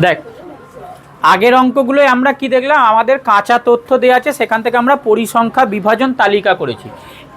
দেখ আগের অঙ্কগুলোয় আমরা কি দেখলাম, আমাদের কাঁচা তথ্য দেওয়া আছে, সেখান থেকে আমরা পরিসংখ্যা বিভাজন তালিকা করেছি।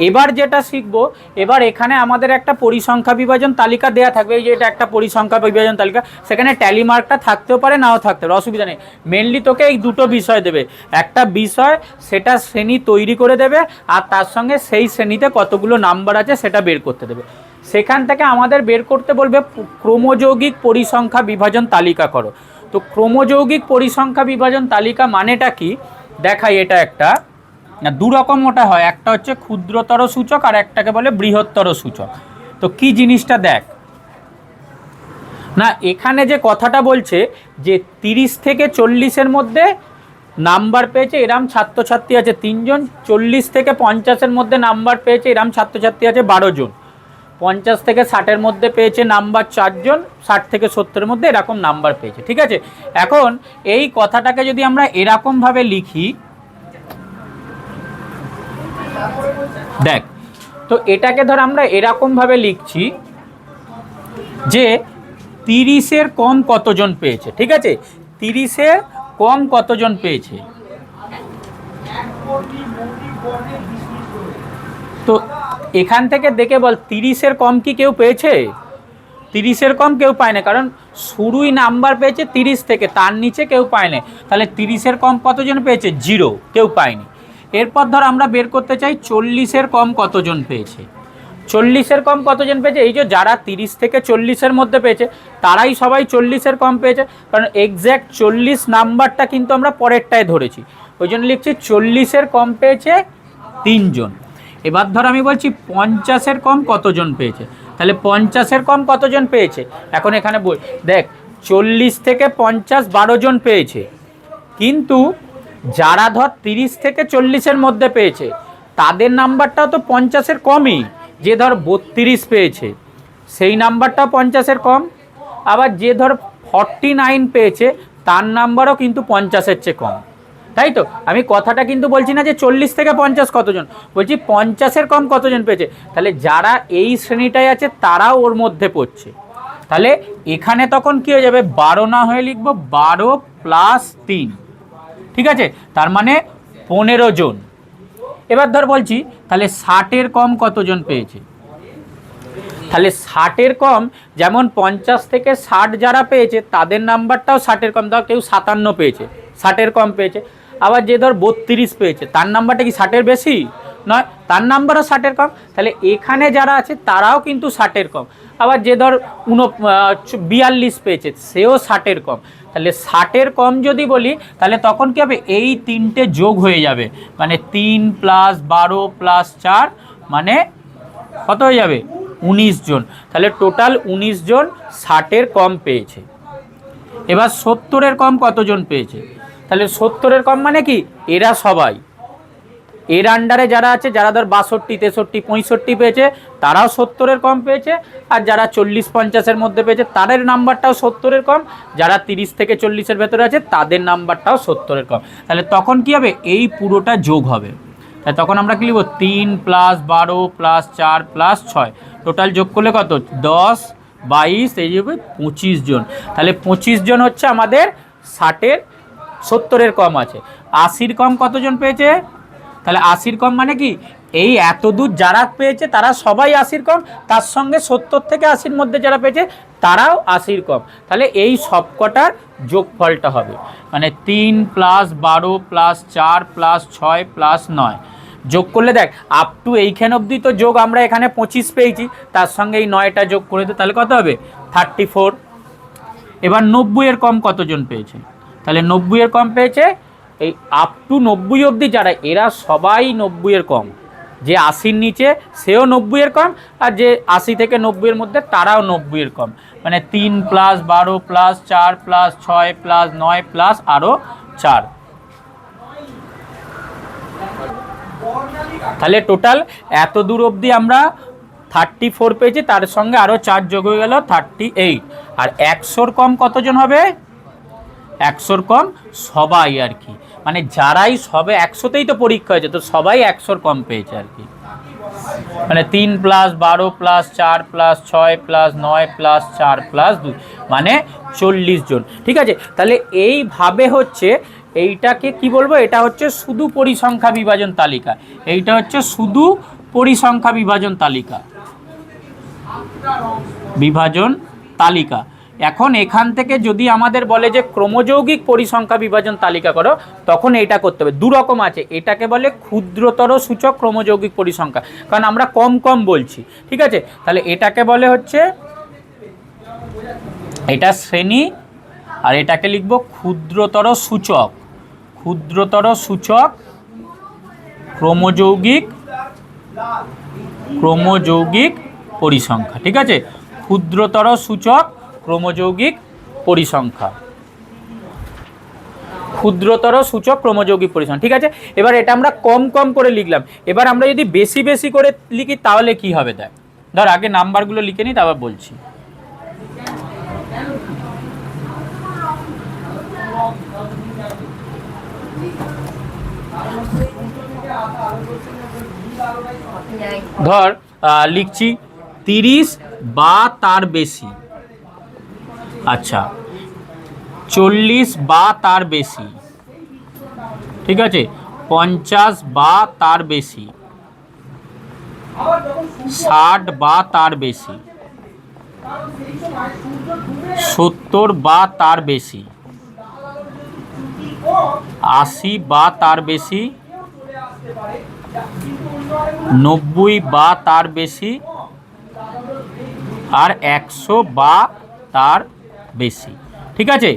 এবার যেটা শিখব, এবার এখানে আমাদের একটা পরিসংখ্যা বিভাজন তালিকা দেওয়া থাকবে। এই যে এটা একটা পরিসংখ্যা বিভাজন তালিকা, সেখানে ট্যালি মার্কটা থাকতেও পারে নাও থাকতে পারে, অসুবিধা নেই। মেনলি তোকে এই দুটো বিষয় দেবে, একটা বিষয় সেটা শ্রেণী তৈরি করে দেবে, আর তার সঙ্গে সেই শ্রেণীতে কতগুলো নাম্বার আছে সেটা বের করতে দেবে। সেখান থেকে আমাদের বের করতে বলবে ক্রমযৌগিক পরিসংখ্যা বিভাজন তালিকা করো। তো ক্রমযৌগিক পরিসংখ্যা বিভাজন তালিকা মানেটা কি দেখাই। এটা একটা দু রকম ওটা হয়, একটা হচ্ছে ক্ষুদ্রতর সূচক আর একটাকে বলে বৃহত্তর সূচক। তো কি জিনিসটা দেখ না, এখানে যে কথাটা বলছে যে 30 থেকে 40-এর মধ্যে নাম্বার পেয়েছে এরম ছাত্রছাত্রী আছে 3 জন, 40 থেকে 50-এর মধ্যে নাম্বার পেয়েছে এরম ছাত্রছাত্রী আছে 12 জন, 50 থেকে 60-এর মধ্যে পেয়েছে নাম্বার 4 জন, 60 থেকে 70-এর মধ্যে এরকম নাম্বার পেয়েছে। ঠিক আছে, এখন এই কথাটাকে যদি আমরা এরকমভাবে লিখি, দেখ তো এটাকে ধর আমরা এরকমভাবে লিখছি যে 30-এর কম কতজন পেয়েছে। ঠিক আছে, 30-এর কম কতজন পেয়েছে, তো এখান থেকে দেখে বল 30-এর কম কি কেউ পেয়েছে? 30-এর কম কেউ পায় না, কারণ শুরুই নাম্বার পেয়েছে 30 থেকে, তার নিচে কেউ পায় না। তাহলে 30-এর কম কতজন পেয়েছে? 0, কেউ পায়নি। এরপর ধর আমরা বের করতে চাই 40-এর কম কতজন পেয়েছে। 40-এর কম কতজন পেয়েছে, এই যে যারা 30 থেকে 40-এর মধ্যে পেয়েছে তারাই সবাই 40-এর কম পেয়েছে, কারণ এক্স্যাক্ট 40 নাম্বারটা কিন্তু আমরা পরেরটায় ধরেছি, ওই জন্য লিখছি 40-এর কম পেয়েছে 3 জন। এবার ধর আমি বলছি 50-এর কম কতজন পেয়েছে, তাহলে 50-এর কম কতজন পেয়েছে, এখন এখানে বল দেখ 40 থেকে 50 12 জন পেয়েছে, কিন্তু যারা ধর 30 থেকে 40-এর মধ্যে পেয়েছে তাদের নাম্বারটাও তো 50-এর কমই। যে ধর 32 পেয়েছে সেই নাম্বারটাও 50-এর কম, আবার যে ধর 49 পেয়েছে তার নাম্বারও কিন্তু 50-এর চেয়ে কম। তাই তো আমি কথাটা কিন্তু বলছি না যে 40 থেকে 50 কতজন, বলছি 50-এর কম কতজন পেয়েছে, তাহলে যারা এই শ্রেণীটায় আছে তারাও ওর মধ্যে পড়ছে। তাহলে এখানে তখন কি হয়ে যাবে, 12 না হয়ে লিখবো 12 + 3। ঠিক আছে, তার মানে 15 জন। এবার ধর বলছি তাহলে 60-এর কম কতজন পেয়েছে, তাহলে 60-এর কম যেমন 50 থেকে 60 যারা পেয়েছে তাদের নাম্বারটাও 60-এর কম, ধর কেউ 57 পেয়েছে 60-এর কম পেয়েছে, আবার যে ধর 32 পেয়েছে তার নাম্বারটা কি 60-এর বেশি নয়, তার নাম্বারও 60-এর কম, তাহলে এখানে যারা আছে তারাও কিন্তু 60-এর কম। আবার যে ধর 42 পেয়েছে সেও 60-এর কম, তাহলে 60-এর কম যদি বলি তাহলে তখন কি হবে, এই তিনটে যোগ হয়ে যাবে, মানে 3 + 12 + 4 মানে কত হয়ে যাবে, 19 জন। তাহলে টোটাল 19 জন 60-এর কম পেয়েছে। এবার 70-এর কম কতজন পেয়েছে, তাহলে 70-এর কম মানে কি, এরা সবাই এর আন্ডারে যারা আছে, যারা ধর 62 63 65 পেয়েছে তারাও 70-এর কম পেয়েছে, আর যারা 40-50-এর মধ্যে পেয়েছে তাদের নাম্বারটাও 70-এর কম, যারা 30 থেকে 40-এর ভেতরে আছে তাদের নাম্বারটাও 70-এর কম। তাহলে তখন কি হবে, এই পুরোটা যোগ হবে, তাই তখন আমরা কি লিখব 3 + 12 + 4 + 6, টোটাল যোগ করলে কত, 10 22 এই যাবে 25 জন। তাহলে 25 জন হচ্ছে আমাদের 70-এর কম আছে। 80-র কম কতজন পেয়েছে, তাহলে 80-র কম মানে কি, এই এত দূর যারা পেয়েছে তারা সবাই 80-র কম, তার সঙ্গে 70 থেকে 80-র মধ্যে যারা পেয়েছে তারাও 80-র কম, তাহলে এই সবকটার যোগফলটা হবে মানে 3 + 12 + 4 + 6 + 9, যোগ করলে দেখ আপ টু এইখান অবধি তো যোগ আমরা এখানে 25 পেয়েছি, তার সঙ্গে এই 9টা যোগ করে দিই তাহলে কত হবে, 34। এবার 90-এর কম কতজন পেয়েছে, তাহলে 90-এর কম পেয়েছে এই আপ টু 90 অবধি যারা, এরা সবাই 90-এর কম, যে 80-র নিচে সেও 90-এর কম, আর যে 80 থেকে 90-এর মধ্যে তারাও 90-এর কম, মানে 3 + 12 + 4 + 6 + 9 প্লাস আরও 4, তাহলে টোটাল এত দূর অবধি আমরা 34 পেয়েছি, তার সঙ্গে আরও 4 যোগ হয়ে গেল 38। আর 100-র কম কতজন হবে, 100-র কম সবাই আর কি, মানে যারাই সবে 100তেই তো পরীক্ষা হয়েছে তো সবাই 100-র কম পেয়েছে আর কি। মানে 3 plus 12 plus 4 plus 6 plus 9 plus 4 plus 2 মানে 40 জন। ঠিক আছে, তাহলে এইভাবে হচ্ছে এইটাকে কি বলবো, এটা হচ্ছে শুধু পরিসংখ্যা বিভাজন তালিকা, এইটা হচ্ছে শুধু পরিসংখ্যা বিভাজন তালিকা, বিভাজন তালিকা। এখন এখান থেকে যদি আমাদের বলে যে ক্রমযৌগিক পরিসংখ্যা বিভাজন তালিকা করো, তখন এটা করতে হবে। দু রকম আছে, এটাকে বলে ক্ষুদ্রতর সূচক ক্রমযৌগিক পরিসংখ্যা, কারণ আমরা কম কম বলছি। ঠিক আছে, তাহলে এটাকে বলে হচ্ছে, এটা শ্রেণী, আর এটাকে লিখব ক্ষুদ্রতর সূচক, ক্ষুদ্রতর সূচক ক্রমযৌগিক পরিসংখ্যা। ঠিক আছে, ক্ষুদ্রতর সূচক ক্রমযৌগিক পরিসংখ্যা, ক্ষুদ্রতর সূচক ক্রমযৌগিক পরিসংখ্যা। ঠিক আছে, এবার এটা আমরা কম কম করে লিখলাম। এবার আমরা যদি বেশি বেশি করে লিখি তাহলে কি হবে দেখ, ধর আগে নাম্বারগুলো লিখে নিই তারপর বলছি। ধর লিখছি 30 বা তার বেশি, আচ্ছা 40 বা তার বেশি, ঠিক আছে 50 বা তার বেশি, 60 বা তার বেশি, 70 বা তার বেশি, 80 বা তার বেশি, 90 বা তার বেশি, আর 100 বা তার বেশি। ঠিক আছে,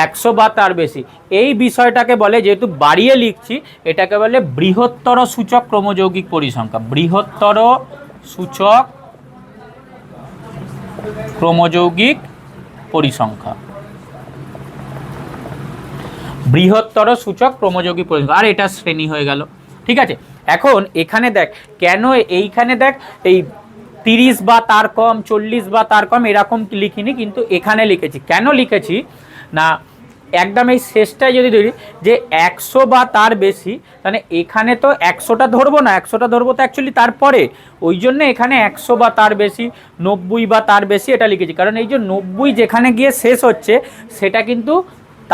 100 বা তার বেশি, এই বিষয়টাকে বলে, যেহেতু বাড়িয়ে লিখছি, এটাকে বলে বৃহত্তর সূচক ক্রমযৌগিক পরিসংখ্যা, বৃহত্তর সূচক ক্রমযৌগিক পরিসংখ্যা, বৃহত্তর সূচক ক্রমযৌগিক পরিসংখ্যা। আর এটা শ্রেণী হয়ে গেল। ঠিক আছে, এখন এখানে দেখ কেন, এইখানে দেখ এই 30 বা তার কম, 40 বা তার কম এরকম লিখিনি, কিন্তু এখানে লিখেছি। কেন লিখেছি না, একদম এই শেষটায় যদি ধরি যে 100 বা তার বেশি, তাহলে এখানে তো 100টা ধরবো না, 100টা ধরবো তো অ্যাকচুয়ালি তারপরে, ওই জন্য এখানে 100 বা তার বেশি, 90 বা তার বেশি এটা লিখেছি। কারণ এই যে 90 যেখানে গিয়ে শেষ হচ্ছে সেটা কিন্তু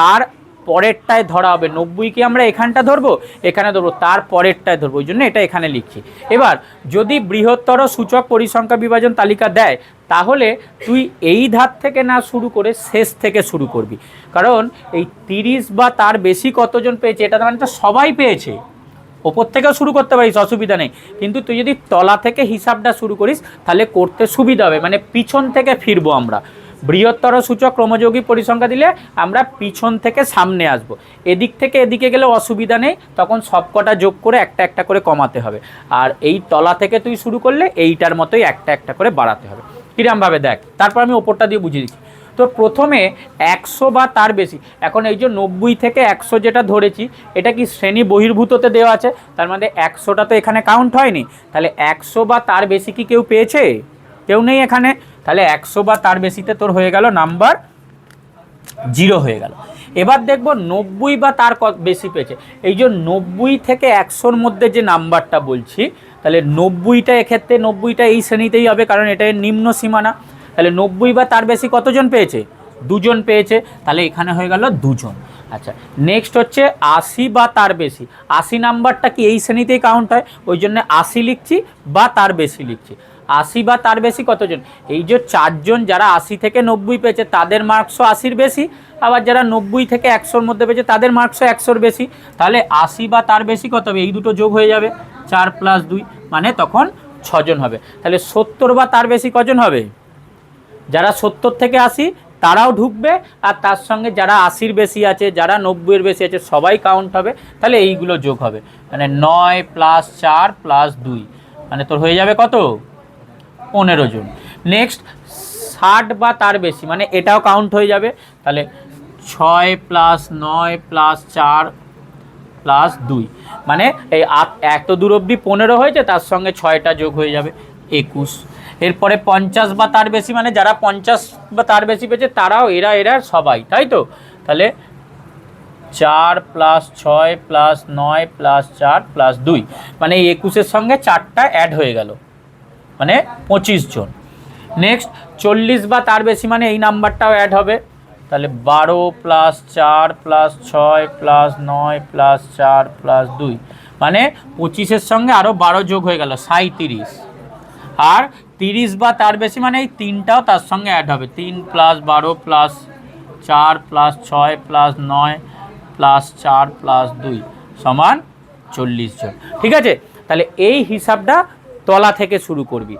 তার পরেরটায় ধরা হবে। 90 কি আমরা এখানটা ধরবো, এখানে ধরবো, তার পরেরটায় ধরবো, ওই জন্য এটা এখানে লিখছি। এবার যদি বৃহত্তর সূচক পরিসংখ্যা বিভাজন তালিকা দেয়, তাহলে তুই এই ধাপ থেকে না শুরু করে শেষ থেকে শুরু করবি। কারণ এই 30 বা তার বেশি কতজন পেয়েছে, এটা মানে তো সবাই পেয়েছে, ওপর থেকেও শুরু করতে পারিস, অসুবিধা নেই। কিন্তু তুই যদি তলা থেকে হিসাবটা শুরু করিস তাহলে করতে সুবিধা হবে, মানে পিছন থেকে ফিরবো আমরা। বৃহত্তর সূচক ক্রমযৌগিক পরিসংখ্যা দিলে আমরা পিছন থেকে সামনে আসব, এদিক থেকে এদিকে গেলে অসুবিধা নেই, তখন সবকটা যোগ করে একটা একটা করে কমাতে হবে। আর এই তলা থেকে তুই শুরু করলে এইটার মতোই একটা একটা করে বাড়াতে হবে। কিরমভাবে দেখ, তারপর আমি ওপরটা দিয়ে বুঝিয়ে দিচ্ছি। তো প্রথমে 100 বা তার বেশি, এখন এই যে 90 থেকে 100 যেটা ধরেছি, এটা কি শ্রেণী বহির্ভূততে দেওয়া আছে, তার মানে 100টা তো এখানে কাউন্ট হয়নি। তাহলে 100 বা তার বেশি কি কেউ পেয়েছে, কেউ নেই এখানে। তাহলে 100 বা তার বেশিতে তোর হয়ে গেল নাম্বার 0 হয়ে গেল। এবার দেখব 90 বা তার বেশি পেয়েছে, এই যে 90 থেকে 100-র মধ্যে যে নাম্বারটা বলছি, তাহলে 90টা এক্ষেত্রে 90টা এই শ্রেণীতেই হবে, কারণ এটা নিম্ন সীমানা। তাহলে 90 বা তার বেশি কতজন পেয়েছে, 2 জন পেয়েছে, তাহলে এখানে হয়ে গেল 2 জন। আচ্ছা, নেক্সট হচ্ছে 80 বা তার বেশি, 80 নাম্বারটা কি এই শ্রেণীতেই কাউন্ট হয়, ওই জন্য 80 লিখছি বা তার বেশি লিখছি। 80 বা তার বেশি কতজন, এই যে 4 জন যারা 80 থেকে 90 পেয়েছে তাদের মার্কসও 80-র বেশি, আবার যারা 90 থেকে 100-র মধ্যে পেয়েছে তাদের মার্কসও 100-র বেশি। তাহলে 80 বা তার বেশি কত হবে, এই দুটো যোগ হয়ে যাবে, 4 + 2 মানে তখন 6 জন হবে। তাহলে 70 বা তার বেশি কজন হবে, যারা 70 থেকে 80 তারাও ঢুকবে, আর তার সঙ্গে যারা 80-র বেশি আছে, যারা 90-এর বেশি আছে, সবাই কাউন্ট হবে। তাহলে এইগুলো যোগ হবে, মানে 9 + 4 + 2 মানে তোর হয়ে যাবে কত, 15 জন। নেক্সট 60 বা তার বেশি, মানে এটাও কাউন্ট হয়ে যাবে। তাহলে 6 + 9 + 4 + 2 মানে এই এত দূর অবধি 15 হয়েছে, তার সঙ্গে 6টা যোগ হয়ে যাবে 21। এরপরে 50 বা তার বেশি, মানে যারা 50 বা তার বেশি পেয়েছে তারাও, এরা সবাই, তাই তো। তাহলে 4 প্লাস 6 প্লাস 9 প্লাস 4 প্লাস 2, মানে এই 21-এর সঙ্গে 4টা অ্যাড হয়ে গেল, মানে 25 জন। নেক্সট 40 বা তার বেশি মানে এই নাম্বারটাও অ্যাড হবে, তাহলে 12 plus 4 plus 6 plus 9 plus 4 plus 2, মানে 25-এর সঙ্গে আরও 12 যোগ হয়ে গেল 37। আর 30 বা তার বেশি মানে এই 3টাও তার সঙ্গে অ্যাড হবে, 3 plus 12 plus 4 plus 6 plus 9 plus 4 plus 2 সমান 40 জন। ঠিক আছে, তাহলে এই হিসাবটা তলা থেকে শুরু করবি।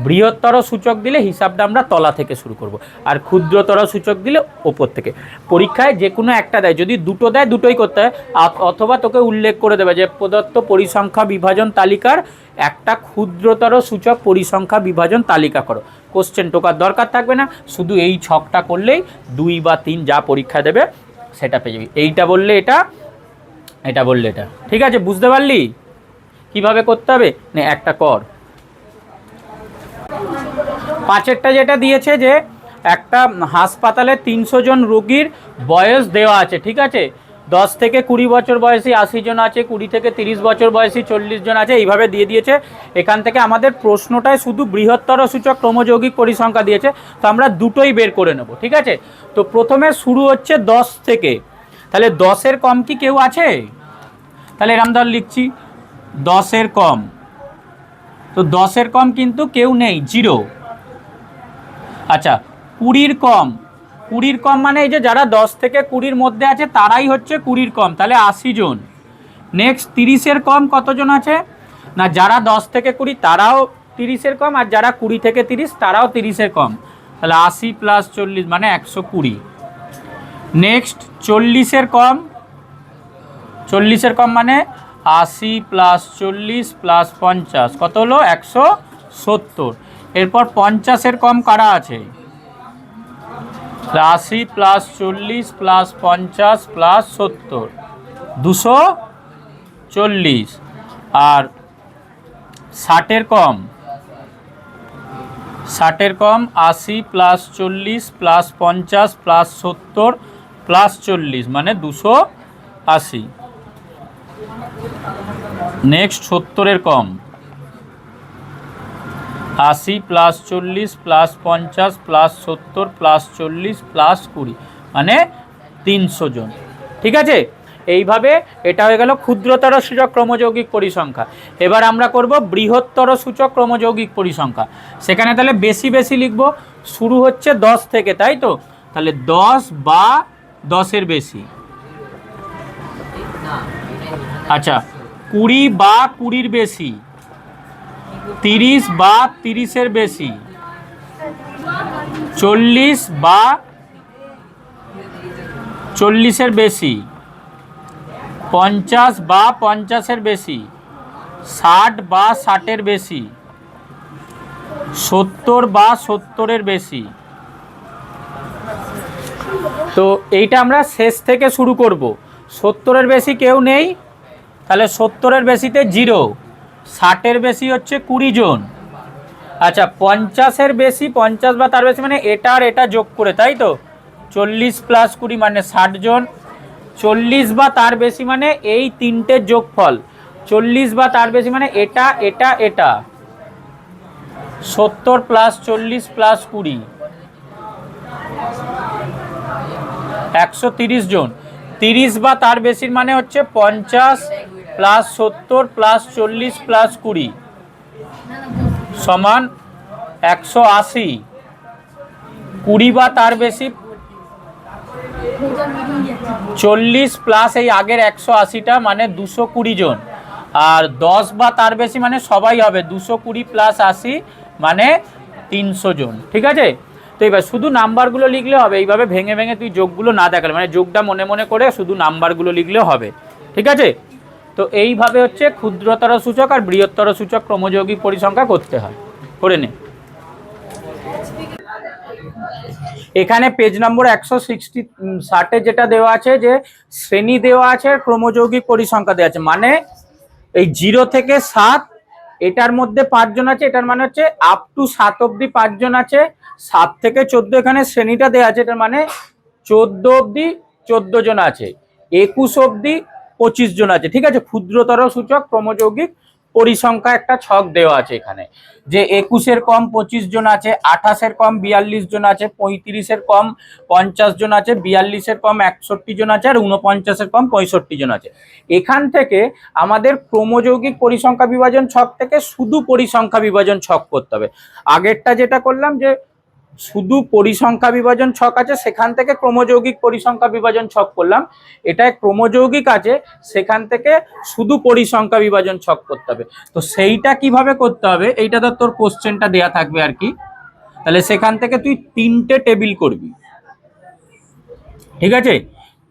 বৃহত্তর সূচক দিলে হিসাবটা আমরা তলা থেকে শুরু করব, আর ক্ষুদ্রতর সূচক দিলে ওপর থেকে। পরীক্ষায় যে কোনো একটা দেয়, যদি দুটো দেয় দুটোই করতে হয়, অথবা তোকে উল্লেখ করে দেবে যে প্রদত্ত পরিসংখ্যা বিভাজন তালিকার একটা ক্ষুদ্রতর সূচক পরিসংখ্যা বিভাজন তালিকা করো। কোশ্চেন টোকার দরকার থাকবে না, শুধু এই ছকটা করলেই 2 বা 3 যা পরীক্ষা দেবে সেটা পেয়ে যাবি। এইটা বললে এটা, এটা বললে এটা। ঠিক আছে, বুঝতে পারলি কিভাবে করতে হবে? না একটা কর। 5এরটা যেটা দিয়েছে যে একটা হাসপাতালে 300 জন রোগীর বয়স দেওয়া আছে, ঠিক আছে, 10 থেকে 20 বছর বয়সী 80 জন আছে, 20 থেকে 30 বছর বয়সী 40 জন আছে, এইভাবে দিয়ে দিয়েছে। এখান থেকে আমাদের প্রশ্নটায় শুধু বৃহত্তর সূচক ক্রমযৌগিক পরিসংখ্যা দিয়েছে, তো আমরা দুটোই বের করে নেব। ঠিক আছে, তো প্রথমে শুরু হচ্ছে 10 থেকে, তাহলে 10-এর কম কি কেউ আছে? তাহলে এরম ধর লিখছি 10-এর কম, তো 10-এর কম কিন্তু কেউ নেই, 0। আচ্ছা 20-র কম, 20-র কম মানে এই যে যারা 10 থেকে 20-র মধ্যে আছে তারাই হচ্ছে 20-র কম, তাহলে 80 জন। নেক্সট 30-এর কম কতজন আছে? না যারা 10 থেকে 20 তারাও 30-এর কম, আর যারা 20 থেকে 30 তারাও 30-এর কম, তাহলে 80 প্লাস 40 মানে 120। নেক্সট 40-এর কম, 40-এর কম মানে 80 প্লাস 40 প্লাস 50 কত হলো? 170। এরপর 50-এর কম কারা আছে? 80 প্লাস 40 প্লাস 50 প্লাস 70, 240। আর 60-এর কম, 60-এর কম 80 প্লাস 40 প্লাস 50 প্লাস 70 প্লাস 40 মানে 280। নেক্সট 70-এর কম, 80 plus 40 plus 50 plus 70 plus 40 plus 20 মানে 300 জন। ঠিক আছে, এইভাবে এটা হয়ে গেল ক্ষুদ্রতর সূচক ক্রমযৌগিক পরিসংখ্যা। এবার আমরা করব বৃহত্তর সূচক ক্রমযৌগিক পরিসংখ্যা। সেখানে তাহলে বেশি বেশি লিখব, শুরু হচ্ছে 10 থেকে, তাই তো, তাহলে 10 বা 10-এর বেশি। আচ্ছা 20 বা 20-র বেশি, 30 বা 30-এর বেশি, 40 বা 40-এর বেশি, 50 বা 50-এর বেশি, 60 বা 60-এর বেশি, 70 বা 70-এর বেশি। তো এইটা আমরা শেষ থেকে শুরু করব। 70-এর বেশি কেউ নেই, তাহলে 70-এর বেশিতে 0, 60-এর বেশি হচ্ছে 20 জন। আচ্ছা 50-এর বেশি, 50 বা তার বেশি মানে এটা আর এটা যোগ করে, তাই তো, 40 প্লাস 20 মানে 60 জন। 40 বা তার বেশি মানে এই তিনটের যোগফল, 40 বা তার বেশি মানে এটা এটা এটা, 70 প্লাস 40 প্লাস 20 130 জন। 30 বা তার বেশির মানে হচ্ছে 50 প্লাস 70 প্লাস 40 প্লাস 20 সমান 180। 20 বা তার বেশি, 40 প্লাস এই আগের 180টা মানে 220 জন। আর 10 বা তার বেশি মানে সবাই হবে, 220 প্লাস 80 মানে 300 জন। ঠিক আছে, তো এবার শুধু নাম্বারগুলো লিখলে হবে, এইভাবে ভেঙে ভেঙে তুই যোগগুলো না দেখালে, মানে যোগটা মনে মনে করে শুধু নাম্বারগুলো লিখলেও হবে। ঠিক আছে, তো এইভাবে হচ্ছে ক্ষুদ্রতর সূচক আর বৃহত্তর সূচক ক্রমযৌগিক পরিসংখ্যা করতে হয়। করে নে। এখানে পেজ নম্বর 160 যেটা দেওয়া আছে যে শ্রেণী দেওয়া আছে, ক্রমযৌগিক পরিসংখ্যা দেওয়া আছে, মানে এই 0 থেকে 7 এটার মধ্যে 5 জন আছে, এটার মানে হচ্ছে আপ টু 7 অবধি 5 জন আছে, 7 থেকে 14 এখানে শ্রেণীটা দেওয়া আছে, এটার মানে 14 অবধি 14 জন আছে। 21 অব্দি 25 জন আছে, ঠিক আছে। ক্ষুদ্রতর সূচক ক্রমযৌগিক পরিসংখ্যা একটা ছক দেওয়া আছে এখানে, যে 21-এর কম 25 জন আছে, 28-এর কম 42 জন আছে, 35-এর কম 50 জন আছে, 42-এর কম 61 জন আছে, আর 49-এর কম 65 জন আছে। এখান থেকে আমাদের ক্রমযৌগিক পরিসংখ্যা বিভাজন ছক থেকে শুধু পরিসংখ্যা বিভাজন ছক করতে হবে। আগেরটা যেটা করলাম যে শুধু পরিসংখ্যা বিভাজন ছক আছে, সেখান থেকে ক্রমযৌগিক পরিসংখ্যা বিভাজন ছক করলাম। এটা ক্রমযৌগিক আছে, সেখান থেকে শুধু পরিসংখ্যা বিভাজন ছক করতে হবে। তো সেইটা কিভাবে করতে হবে, এইটা তো তোর কোশ্চেনটা দেয়া থাকবে আর কি। তাহলে সেখান থেকে তুই 3টে টেবিল করবি, ঠিক আছে।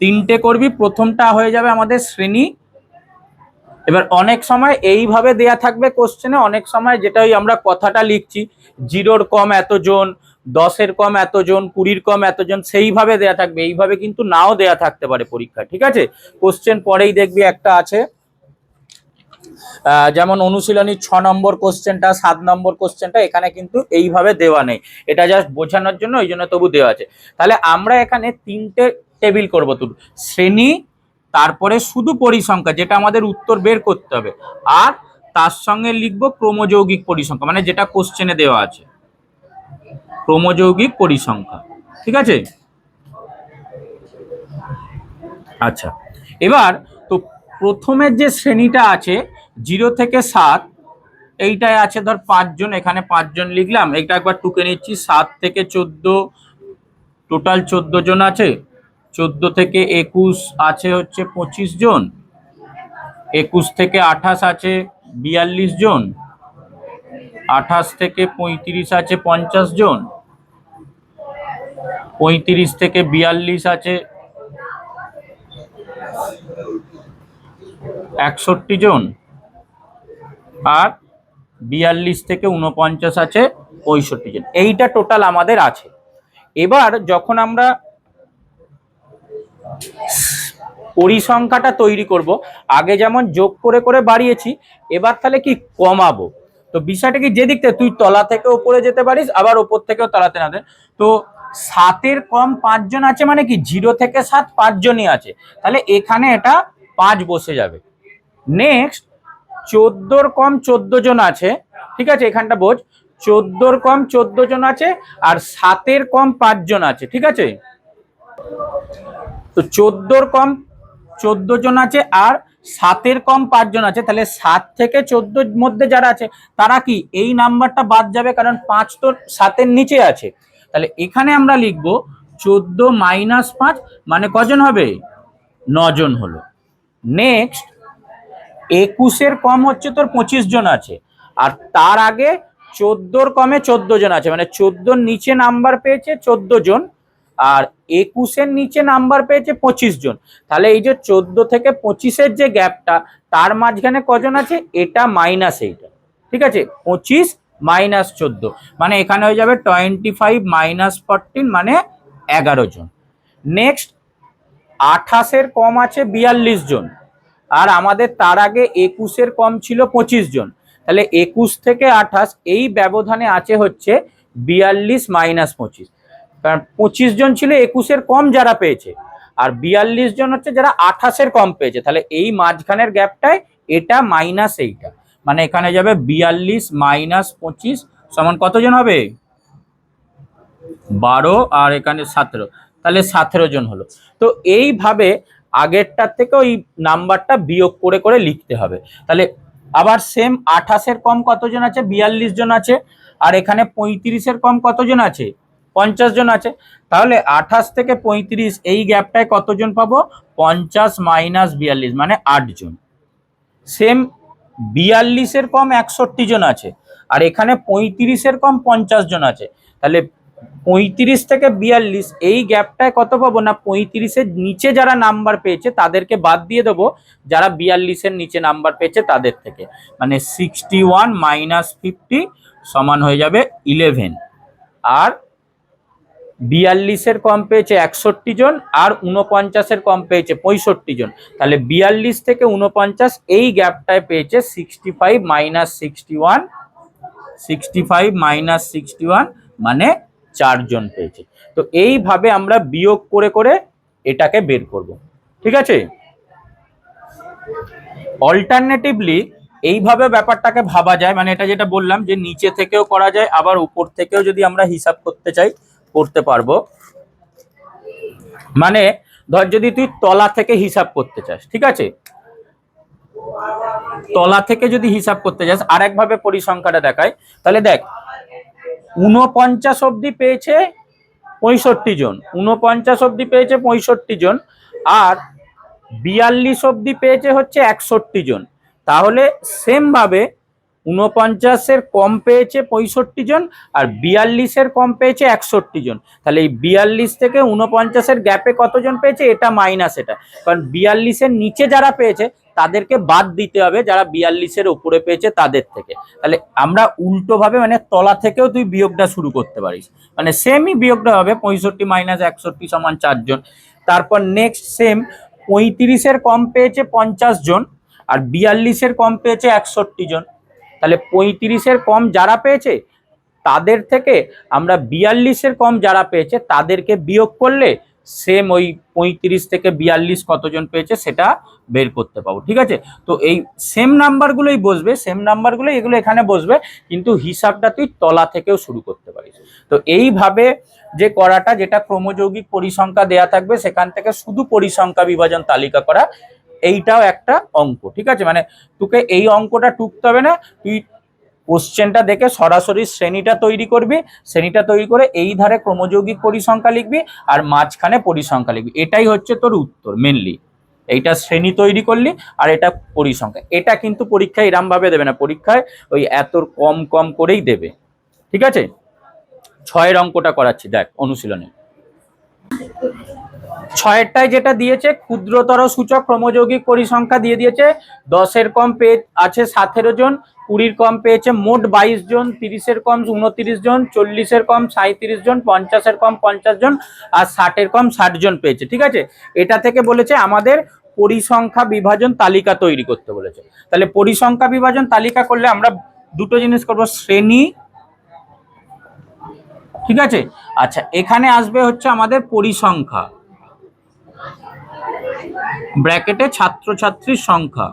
3টে করবি। প্রথমটা হয়ে যাবে আমাদের শ্রেণী। এবার অনেক সময় এইভাবে দেয়া থাকবে কোশ্চেনে, অনেক সময় যেটা ওই আমরা কথাটা লিখছি 0-র কম এতজন, 10-এর কম এতজন, 20-র কম এতজন, সেইভাবে দেয়া থাকবে। এইভাবে কিন্তু নাও দেয়া থাকতে পারে পরীক্ষায়, ঠিক আছে। কোশ্চেন পরেই দেখবি একটা আছে, যেমন অনুশীলনী 6 নম্বর কোশ্চেনটা, 7 নম্বর কোশ্চেনটা এখানে কিন্তু এইভাবে দেওয়া নেই, এটা জাস্ট বোঝানোর জন্য, ওই জন্য তবু দেওয়া আছে। তাহলে আমরা এখানে 3টে টেবিল করবো, তোর শ্রেণী, তারপরে শুধু পরিসংখ্যা যেটা আমাদের উত্তর বের করতে হবে, আর তার সঙ্গে লিখবো ক্রমযৌগিক পরিসংখ্যা, মানে যেটা কোশ্চেনে দেওয়া আছে ক্রমযৌগিক পরিসংখ্যা, ঠিক আছে। আচ্ছা, এবার তো প্রথমের যে শ্রেণীটা আছে 0 থেকে 7, এইটায় আছে ধর 5 জন, এখানে 5 জন লিখলাম। এইটা একবার টুকে নিচ্ছি। 7 থেকে 14, টোটাল 14 জন আছে। 14 থেকে 21 আছে হচ্ছে 25 জন। 21 থেকে 28 আছে 42 জন। 28 থেকে 35 আছে 50 জন। 35 থেকে 42 আছে 61 জন, আর 42 থেকে 49 আছে 65 জন। এইটা টোটাল আমাদের আছে। এবার যখন আমরা পরিসংখ্যাটা তৈরি করব, আগে যেমন যোগ করে করে বাড়িয়েছি, এবার তাহলে কি কমাবো। তো বিষয়টা কি, যেদিক থেকে তুই তলা থেকে উপরে যেতে পারিস, আবার ওপর থেকেও তলাতে না। তো 7-এর কম 5 জন আছে, মানে কি 0 থেকে 7 5 জনই আছে, তাহলে এখানে এটা 5 বসে যাবে। নেক্সট 14-র কম 14 জন আছে, ঠিক আছে, এখানটা বোঝ। 14-র কম 14 জন আছে, আর 7-এর কম 5 জন আছে, ঠিক আছে। তো 14-র কম 14 জন আছে, আর 7-এর কম 5 জন আছে। তাহলে 7 থেকে 14-র মধ্যে যারা আছে তারা কি, এই নাম্বারটা বাদ যাবে, কারণ 5 তো 7-এর নিচে আছে। তাহলে এখানে আমরা লিখবো 14 মাইনাস 5, মানে কজন হবে, 9 জন হলো। নেক্সট 21-এর কম হচ্ছে তোর 25 জন আছে, আর তার আগে 14-র কমে 14 জন আছে, মানে 14-র নিচে নাম্বার পেয়েছে 14 জন, আর 21-এর নিচে নাম্বার পেয়েছে 25 জন। তাহলে এই যে 14 থেকে 25-এর যে গ্যাপটা, তার মাঝখানে কজন আছে, এটা মাইনাস এইটা, ঠিক আছে। 25 মাইনাস 14, মানে এখানে হয়ে যাবে 25 মাইনাস 14, মানে 11 জন। নেক্সট 28-এর কম আছে 42 জন, আর আমাদের তার আগে 21-এর কম ছিল 25 জন। তাহলে 21 থেকে 28 এই ব্যবধানে আছে হচ্ছে 42 মাইনাস 25, কারণ 25 জন ছিল 21-এর কম যারা পেয়েছে, আর 42 জন হচ্ছে যারা 28-এর কম পেয়েছে। তাহলে এই মাঝখানের গ্যাপটায় এটা মাইনাস এইটা, মানে এখানে যাবে 42 মাইনাস 25 সমান কতজন হবে, 12, আর এখানে 17, তাহলে 17 জন হলো। তো এইভাবে আগেরটার থেকে ওই নাম্বারটা বিয়োগ করে করে লিখতে হবে। তাহলে আবার সেম 28-এর কম কতজন আছে, 42 জন আছে, আর এখানে 35-এর কম কতজন আছে, 50 জন আছে। তাহলে 28 থেকে 35 এই গ্যাপটায় কতজন পাবো, 50 মাইনাস 42, মানে 8 জন। সেম 42-এর কম 61 জন আছে, আর এখানে 35-এর কম 50 জন আছে। তাহলে 35 থেকে 42 এই গ্যাপটায় কত পাবো না, 35-এর নিচে যারা নাম্বার পেয়েছে তাদেরকে বাদ দিয়ে দেবো, যারা 42-এর নিচে নাম্বার পেয়েছে তাদের থেকে, মানে 61 মাইনাস 50 সমান হয়ে যাবে 11। আর 42-এর কম পেয়েছে 61 জন, আর 49-এর কম পেয়েছে 65 জন। তাহলে 42 থেকে 49 এই গ্যাপটায় পেয়েছে 65 মাইনাস 61, 65 মাইনাস 61, মানে 4 জন পেয়েছে। তো এইভাবে আমরা বিয়োগ করে করে এটাকে বের করব, ঠিক ঠিক আছে। অল্টারনেটিভলি এইভাবে ব্যাপারটাকে ভাবা যায়, মানে এটা যেটা বললাম যে নিচে থেকেও করা যায়, আবার উপর থেকেও যদি আমরা হিসাব করতে চাই করতে পারবো। মানে ধর যদি তুই তলা থেকে হিসাব করতে চাস, ঠিক আছে, তলা থেকে যদি হিসাব করতে চাস, আরেকভাবে পরিসংখ্যাটা দেখায়, তাহলে দেখ 49 অব্দি পেয়েছে 65 জন, 49 অব্দি পেয়েছে 65 জন, আর 42 অব্দি পেয়েছে হচ্ছে 61 জন। তাহলে সেম ভাবে 49-এর কম পেয়েছে 65 জন, আর 42-এর কম পেয়েছে 61 জন। তাহলে এই 42 থেকে 49-এর গ্যাপে কতজন পেয়েছে, এটা মাইনাস এটা, কারণ 42-এর নিচে যারা পেয়েছে তাদেরকে বাদ দিতে হবে যারা 42-এর উপরে পেয়েছে তাদের থেকে। তাহলে আমরা উল্টো ভাবে মানে তলা থেকেও তুই বিয়োগটা শুরু করতে পারিস, মানে সেমই বিয়োগটা হবে 65 মাইনাস 61 সমান 4 জন। তারপর নেক্সট সেম 35-এর কম পেয়েছে 50 জন, আর 42-এর কম পেয়েছে 61 জন। তাহলে 35-এর কম যারা পেয়েছে তাদের থেকে আমরা 42-এর কম যারা পেয়েছে তাদেরকে বিয়োগ করলে সেম ওই 35 থেকে 42 কতজন পেয়েছে সেটা বের করতে পাবো। ঠিক আছে, তো এই সেম নাম্বারগুলোই বসবে, সেম নাম্বারগুলো এগুলো এখানে বসবে, কিন্তু হিসাবটা তুই তলা থেকেও শুরু করতে পারিস। তো এইভাবে যে করাটা, যেটা ক্রমযৌগিক পরিসংখ্যা দেয়া থাকবে সেখান থেকে শুধু পরিসংখ্যা বিভাজন তালিকা করা, এইটাও একটা অঙ্ক। ঠিক আছে, মানে তোকে এই অঙ্কটা টুকতে হবে না, তুই কোশ্চেনটা দেখে সরাসরি শ্রেণীটা তৈরি করবি, শ্রেণীটা তৈরি করে এই ধারে ক্রমযৌগিক পরিসংখ্যা লিখবি আর মাঝখানে পরিসংখ্যা লিখবি, এটাই হচ্ছে তোর উত্তর মেনলি। এইটা শ্রেণী তৈরি করলি আর এটা পরিসংখ্যা। এটা কিন্তু পরীক্ষায় এরম ভাবে দেবে না, পরীক্ষায় ওই এত কম কম করেই দেবে। ঠিক আছে, 6-এর অঙ্কটা করাচ্ছি, দেখ অনুশীলনে 6-এরটায় যেটা দিয়েছে ক্ষুদ্রতর সূচক ক্রমযৌগিক পরিসংখ্যা দিয়ে দিয়েছে। 10-এর কম পেয়ে আছে 17 জন, 20-র কম পেয়েছে মোট 22 জন, 30-এর কম 29 জন, 40-এর কম 37 জন, 50-এর কম 50 জন, আর 60-এর কম 60 জন পেয়েছে। ঠিক আছে, এটা থেকে বলেছে আমাদের পরিসংখ্যা বিভাজন তালিকা তৈরি করতে বলেছে। তাহলে পরিসংখ্যা বিভাজন তালিকা করলে আমরা দুটো জিনিস করব, শ্রেণী, ঠিক আছে, আচ্ছা এখানে আসবে হচ্ছে আমাদের পরিসংখ্যা, ব্র্যাকেটে ছাত্রছাত্রীর সংখ্যা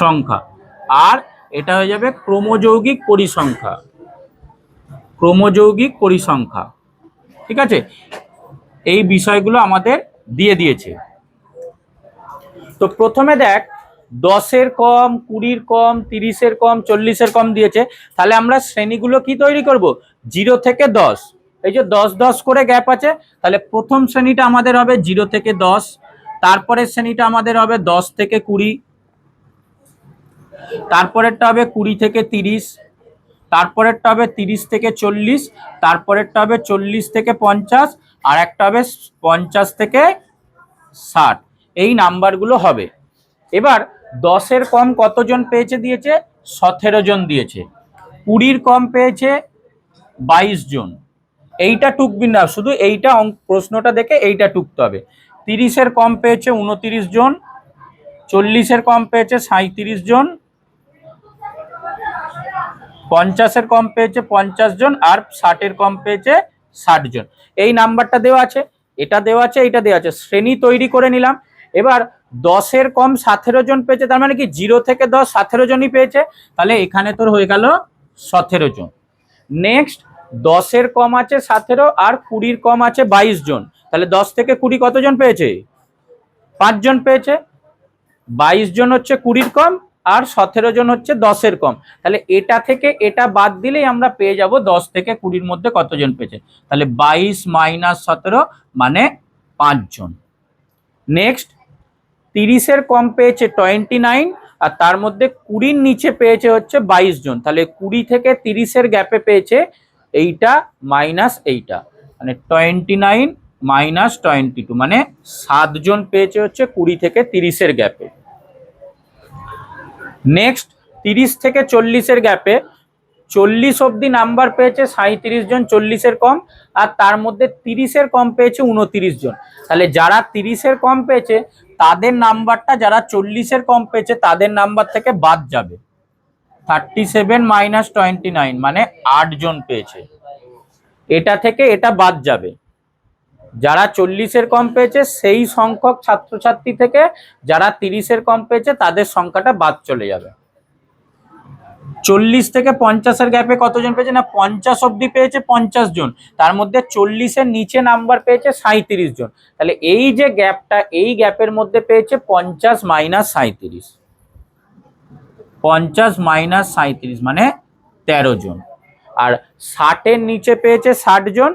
সংখ্যা, আর এটা হয়ে যাবে ক্রমযৌগিক পরিসংখ্যা, ক্রমযৌগিক পরিসংখ্যা। ঠিক আছে, এই বিষয়গুলো আমাদের দিয়ে দিয়েছে। তো প্রথমে দেখ 10-এর কম, 20-র কম, 30-এর কম, 40-এর কম দিয়েছে। তাহলে আমরা শ্রেণীগুলো কি তৈরি করব, 0 থেকে 10, এই যে 10 10 করে গ্যাপ আছে, তাহলে প্রথম শ্রেণীটা আমাদের হবে 0 থেকে 10, তারপরের শ্রেণীটা আমাদের হবে 10 থেকে 20, তারপরেরটা হবে 20 থেকে 30, তারপরেরটা হবে 30 থেকে 40, তারপরেরটা হবে 40 থেকে 50, আর একটা হবে 50 থেকে 60। এই নাম্বারগুলো হবে। এবার 10-এর কম কতজন পেয়েছে দিয়েছে, 17 জন দিয়েছে, 20-র কম পেয়েছে 22 জন। এইটা টুকবি না, শুধু এইটা প্রশ্নটা দেখে এইটা টুকতে হবে। 30-এর কম পেয়েছে 29 জন, 40-এর কম পেয়েছে 37 জন, 50-এর কম পেয়েছে 50 জন, আর 60-এর কম পেয়েছে 60 জন। এই নাম্বারটা দেওয়া আছে, এটা দেওয়া আছে, এইটা দেওয়া আছে, শ্রেণী তৈরি করে নিলাম। এবার 10-এর কম 17 জন পেয়েছে, তার মানে কি 0 থেকে 10 17 জনই পেয়েছে, তাহলে এখানে তোর হয়ে গেল 17 জন। নেক্সট 10-এর কম আছে 17, আর 20-র কম আছে 22 জন, তাহলে 10 থেকে 20 কতজন পেয়েছে, 5 জন পেয়েছে, 22 জন হচ্ছে 20-র কম, আর 17 জন হচ্ছে 10-এর কম। তাহলে এটা থেকে এটা বাদ দিলেই আমরা পেয়ে যাব 10 থেকে 20-র মধ্যে কতজন পেয়েছে, তাহলে 22 মাইনাস 17 মানে 5 জন। নেক্সট 30-এর কম পেয়েছে 29, আর তার মধ্যে 20-র নিচে পেয়েছে হচ্ছে 22 জন, তাহলে 20 থেকে 30-এর গ্যাপে পেয়েছে এইটা মাইনাস এইটা, মানে 29 মাইনাস 22, মানে 7 জন পেয়েছে হচ্ছে 20 থেকে 30-এর গ্যাপে। নেক্সট 30 থেকে 40-এর গ্যাপে 40 অব্দি নাম্বার পেয়েছে 37 জন, 40-এর কম, আর তার মধ্যে 30-এর কম পেয়েছে 29 জন। তাহলে যারা 30-এর কম পেয়েছে তাদের নাম্বারটা যারা 40-এর কম পেয়েছে তাদের নাম্বার থেকে বাদ যাবে, 37 মাইনাস 29 মানে 8 জন পেয়েছে, এটা থেকে এটা বাদ যাবে, যারা 40-এর কম পেয়েছে সেই সংখ্যক ছাত্রছাত্রী থেকে যারা 30-এর কম পেয়েছে তাদের সংখ্যাটা বাদ চলে যাবে। 40 থেকে 50-এর গ্যাপে কতজন পেয়েছে না 50 অবধি পেয়েছে 50 জন, তার মধ্যে 40-এর নিচে নাম্বার পেয়েছে 37 জন। তাহলে এই যে গ্যাপটা, এই গ্যাপের মধ্যে পেয়েছে 50 মাইনাস 37, 50 মাইনাস 37 মানে 13 জন। আর 60-এর নিচে পেয়েছে 60 জন,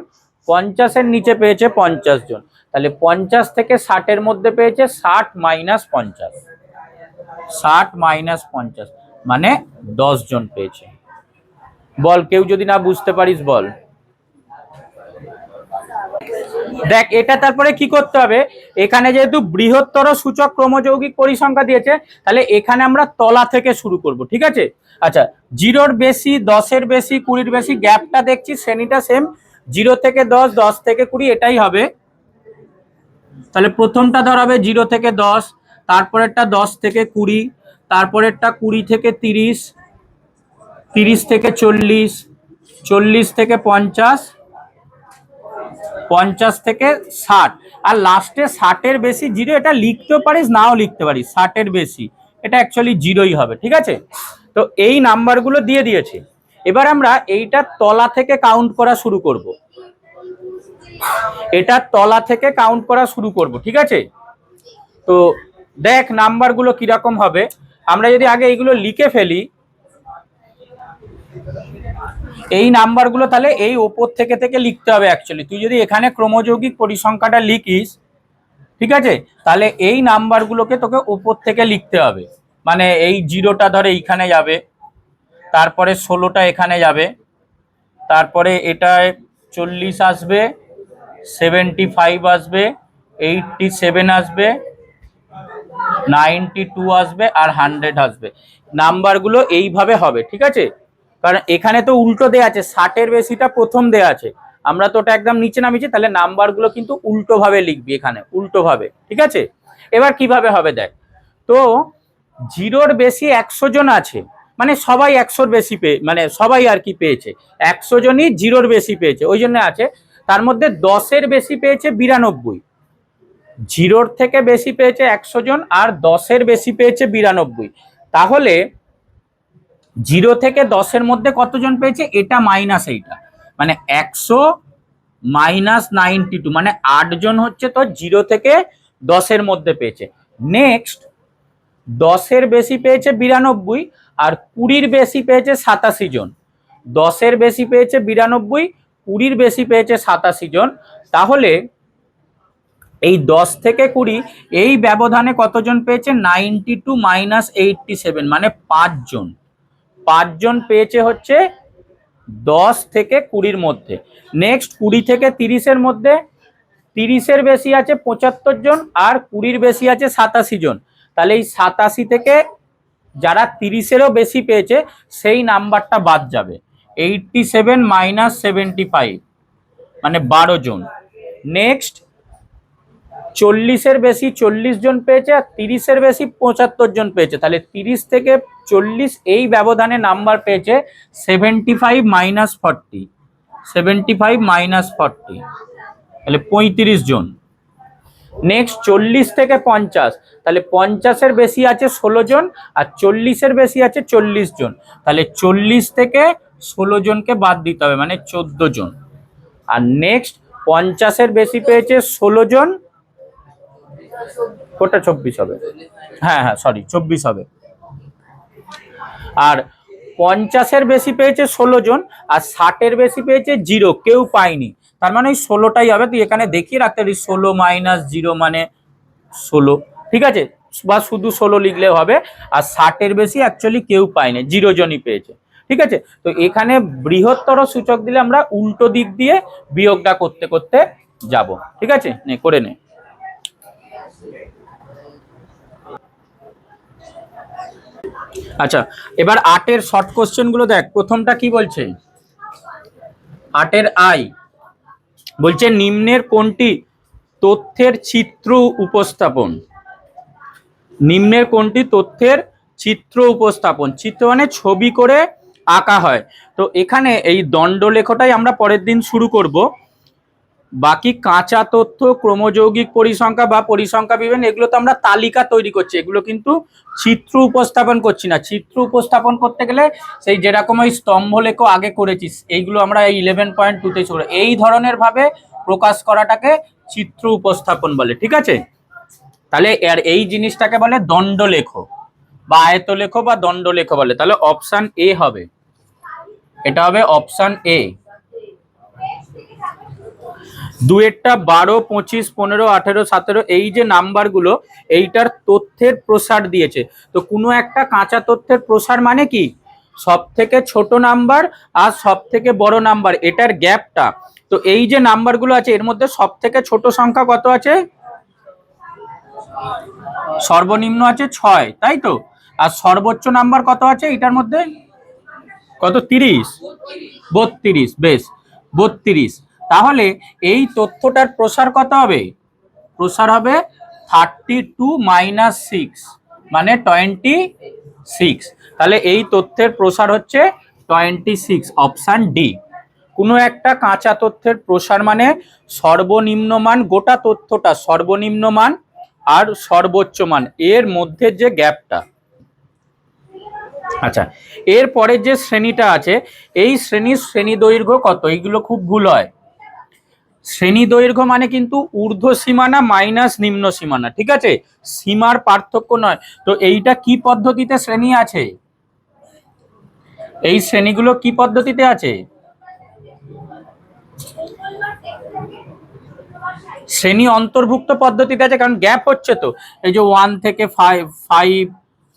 50-এর নিচে পেয়েছে 50 জন। তাহলে 50 থেকে 60-এর মধ্যে পেয়েছে 60 মাইনাস 50, 60 মাইনাস 50 মানে 10 জন পেয়েছে। বল, কেউ যদি না বুঝতে পারিস বল। দেখ এটা তারপরে কি করতে হবে, এখানে যেহেতু বৃহত্তর সূচক ক্রমযৌগিক পরিসংখ্যা দিয়েছে, তাহলে এখানে আমরা তলা থেকে শুরু করব, ঠিক আছে। আচ্ছা, 0-র বেশি, 10-এর বেশি, 20-র বেশি, গ্যাপটা দেখছি শ্রেণীটা সেম, 0 থেকে 10, 10 থেকে 20 এটাই হবে। তাহলে প্রথমটা ধর হবে 0 থেকে 10, তারপরেরটা 10 থেকে 20, তারপরেরটা 20 থেকে 30, 30 থেকে 40, 40 থেকে 50, 50 থেকে 60, আর লাস্টে 60-এর বেশি 0, এটা লিখতেও পারিস নাও লিখতে পারিস, 60-এর বেশি এটা অ্যাকচুয়ালি 0ই হবে, ঠিক আছে। তো এই নাম্বারগুলো দিয়ে দিয়েছি। এবার আমরা এইটা তলা থেকে কাউন্ট করা শুরু করব, এটা তলা থেকে কাউন্ট করা শুরু করব, ঠিক আছে। তো দেখ নাম্বারগুলো কিরকম হবে, আমরা যদি আগে এইগুলো লিখে ফেলি, এই নাম্বারগুলো তাহলে এই ওপর থেকে থেকে লিখতে হবে অ্যাকচুয়ালি। তুই যদি এখানে ক্রমযৌগিক পরিসংখ্যাটা লিখিস, ঠিক আছে, তাহলে এই নাম্বারগুলোকে তোকে ওপর থেকে লিখতে হবে। মানে এই 0টা ধরে এইখানে যাবে, তারপরে 16টা এখানে যাবে, তারপরে এটায় 40 আসবে, 75 আসবে, 87 আসবে, 92 আসবে, আর 100 আসবে। নাম্বারগুলো এইভাবে হবে, ঠিক আছে। কারণ এখানে তো উল্টো দেয়া আছে, 60-এর বেশিটা প্রথম দেয়া আছে, আমরা তো ওটা একদম নিচে নামিয়েছি, তাহলে নাম্বারগুলো কিন্তু উল্টো ভাবে লিখবি এখানে, উল্টো ভাবে, ঠিক আছে। এবার কিভাবে হবে দেখ, তো 0-র বেশি 100 জন আছে, মানে সবাই 100-র বেশি মানে সবাই আর কি পেয়েছে, 100 জনই 0-র বেশি পেয়েছে, ওই জন্য আছে। তার মধ্যে 10-এর বেশি পেয়েছে 92, 0-র থেকে বেশি পেয়েছে 100 জন, আর 10-এর বেশি পেয়েছে 92। তাহলে 0 থেকে 10-এর মধ্যে কতজন পেয়েছে, এটা মাইনাস এইটা, মানে 100 মাইনাস 92, মানে 8 জন হচ্ছে তো 0 থেকে 10-এর মধ্যে পেয়েছে। নেক্সট 10-এর বেশি পেয়েছে 92, আর 20-র বেশি পেয়েছে 87 জন। 10-এর বেশি পেয়েছে 92, 20-র বেশি পেয়েছে 87 জন। তাহলে এই 10 থেকে 20 এই ব্যবধানে কতজন পেয়েছে, 92 মাইনাস 87, মানে 5 জন। 5 জন পেয়েছে হচ্ছে 10 থেকে 20-র মধ্যে। নেক্সট 20 থেকে 30-এর মধ্যে, 30-এর বেশি আছে 75 জন, আর 20-র বেশি আছে 87 জন। তাহলে এই 87 থেকে যারা 30-এরও বেশি পেয়েছে সেই নাম্বারটা বাদ যাবে, 87 মাইনাস 75 মানে 12 জন। নেক্সট 40-এর বেশি 40 জন পেয়েছে, আর 30-এর বেশি 75 জন পেয়েছে, তাহলে 30 থেকে 40 এই ব্যবধানে নাম্বার পেয়েছে 75 মাইনাস 40, 75 মাইনাস 40, তাহলে 35 জন। নেক্সট 40 থেকে 50, তাহলে 50-এর বেশি আছে 16 জন, আর 40-এর বেশি আছে 40 জন, তাহলে 40 থেকে 16 জনকে বাদ দিতে হবে, মানে 14 জন। আর নেক্সট 50-এর বেশি পেয়েছে 16 জন, ওটা 24 হবে, হ্যাঁ হ্যাঁ সরি 24 হবে। আর 50-এর বেশি পেয়েছে 16 জন, আর 60-এর বেশি পেয়েছে 0, কেউ পায়নি, তার মানে ওই 16টাই হবে। তুই এখানে দেখিয়ে রাখতে পারিস 16 মাইনাস 0 মানে 16, ঠিক আছে, বা শুধু 16 লিখলেও হবে। আর 60-এর বেশি অ্যাকচুয়ালি কেউ পায়নি, 0 জনই পেয়েছে, ঠিক আছে। তো এখানে বৃহত্তর সূচক দিলে আমরা উল্টো দিক দিয়ে বিয়োগটা করতে করতে যাব, ঠিক আছে, নে করে নে। আচ্ছা, এবার 8-এর শর্ট কোশ্চেন গুলো দেখ। প্রথমটা কি বলছে, 8-এর আই বলছে নিম্নের কোনটি তথ্যের চিত্র উপস্থাপন, নিম্নের কোনটি তথ্যের চিত্র উপস্থাপন, চিত্র মানে ছবি করে আঁকা হয়। তো এখানে এই দণ্ডলেখটাই আমরা পরের দিন শুরু করব। বাকি কাঁচা তথ্য, ক্রমযৌগিক পরিসংখ্যা বা পরিসংখ্যা বিবরণ, এগুলো তো আমরা তালিকা তৈরি করছি, এগুলো কিন্তু চিত্র উপস্থাপন করছি না। চিত্র উপস্থাপন করতে গেলে সেই যেরকম ওই স্তম্ভলেখ আগে করেছিস, এইগুলো আমরা এই 11.2-তে ছিল, এই ধরনের ভাবে প্রকাশ করাটাকে চিত্র উপস্থাপন বলে। ঠিক আছে, তাহলে এর এই জিনিসটাকে বলে দণ্ডলেখ বা আয়তলেখ বা দণ্ডলেখ বলে। তাহলে অপশন এ হবে, এটা হবে অপশন এ। দুয়েরটা 12, 25, 15, 18, 17 এই যে নাম্বারগুলো, এইটার তথ্যের প্রসার দিয়েছে। তো কোনো একটা কাঁচা তথ্যের প্রসার মানে কি, সব থেকে ছোট নাম্বার আর সব থেকে বড় নাম্বার, এটার গ্যাপটা। তো এই যে নাম্বারগুলো আছে এর মধ্যে সব থেকে ছোট সংখ্যা কত আছে, সর্বনিম্ন আছে 6, তাই তো। আর সর্বোচ্চ নাম্বার কত আছে এটার মধ্যে, কত, 30, 32, বেশ 32। তাহলে এই তথ্যটার প্রসার কত হবে, প্রসার হবে 32 - 6 মানে 26। তাহলে এই তথ্যের প্রসার হচ্ছে 26, অপশন ডি। কোনো একটা কাঁচা তথ্যের প্রসার মানে সর্বনিম্ন মান, গোটা তথ্যটা সর্বনিম্ন মান আর সর্বোচ্চ মান এর মধ্যে যে গ্যাপটা। আচ্ছা, এরপরে যে শ্রেণীটা আছে, এই শ্রেণী দৈর্ঘ্য কত, এইগুলো খুব ভুল হয়। শ্রেণী দৈর্ঘ্য মানে কিন্তু ঊর্ধ্ব সীমানা মাইনাস নিম্ন সীমানা, ঠিক আছে, সীমার পার্থক্য নয়। তো এইটা কি পদ্ধতিতে শ্রেণী আছে, এই শ্রেণীগুলো কি পদ্ধতিতে আছে, শ্রেণী অন্তর্ভুক্ত পদ্ধতিতে আছে, কারণ গ্যাপ হচ্ছে তো। এই যে 1 থেকে 5,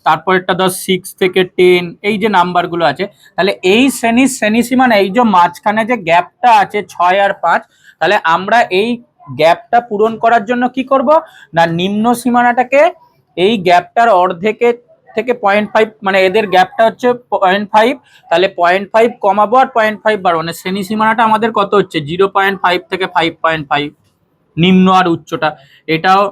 তারপরেরটা 6 থেকে 10, এই যে নাম্বারগুলো আছে, তাহলে এই শ্রেণী সীমানা, এই যে মাঝখানে যে গ্যাপটা আছে 6 আর 5, তাহলে আমরা এই গ্যাপটা পূরণ করার জন্য কি করব না, নিম্ন সীমানাটাকে এই গ্যাপটার অর্ধেকের থেকে 0.5, মানে এদের গ্যাপটা হচ্ছে 0.5, তাহলে 0.5 কমাবো আর 0.5 বাড়বো, মানে শ্রেণী সীমানাটা আমাদের কত হচ্ছে 0.5 থেকে 5.5, নিম্ন আর উচ্চটা এটাও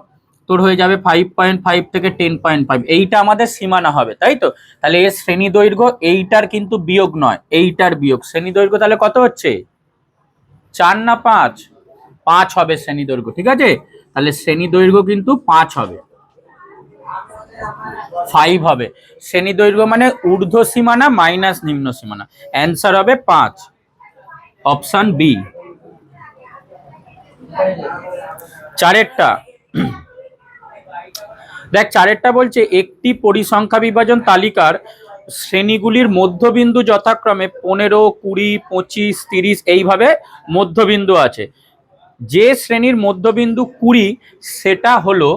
তোর হয়ে যাবে 5.5 থেকে 10.5, এইটা আমাদের সীমানা হবে, তাই তো। তাহলে এর শ্রেণী দৈর্ঘ্য এইটার কিন্তু বিয়োগ নয়, এইটার বিয়োগ। শ্রেণী দৈর্ঘ্য তাহলে কত হচ্ছে, 4 না 5, 5 হবে শ্রেণী দৈর্ঘ্য, ঠিক আছে। তাহলে শ্রেণী দৈর্ঘ্য কিন্তু 5 হবে, 5 হবে। শ্রেণী দৈর্ঘ্য মানে ঊর্ধ্ব সীমানা মাইনাস নিম্ন সীমানা, অ্যান্সার হবে 5, অপশন বি। চারেরটা দেখ, চারেরটা বলছে একটি পরিসংখ্যা বিভাজন তালিকার শ্রেণীগুলির মধ্যবিন্দু যথাক্রমে 15, 20, 25, 30 এইভাবে মধ্যবিন্দু আছে। যে শ্রেণীর মধ্যবিন্দু 20 সেটা হলো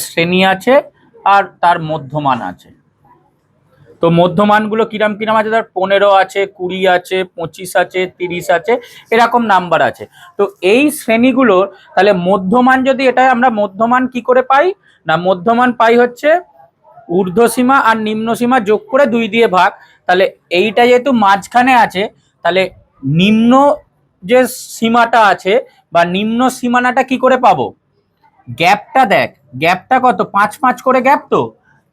শ্রেণী আছে আর তার মধ্যমান আছে। তো মধ্যমানগুলো কিরাম কিরাম আছে, ধর 15 আছে, 20 আছে, 25 আছে, 30 আছে, এরকম নাম্বার আছে। তো এই শ্রেণীগুলোর তাহলে মধ্যমান, যদি এটা আমরা মধ্যমান কি করে পাই না, মধ্যমান পাই হচ্ছে ঊর্ধ্বসীমা আর নিম্ন সীমা যোগ করে 2 দিয়ে ভাগ। তাহলে এইটা যেহেতু মাঝখানে আছে, তাহলে নিম্ন যে সীমাটা আছে বা নিম্ন সীমানাটা কি করে পাবো, গ্যাপটা দেখ, গ্যাপটা কত, 5 করে গ্যাপ, তো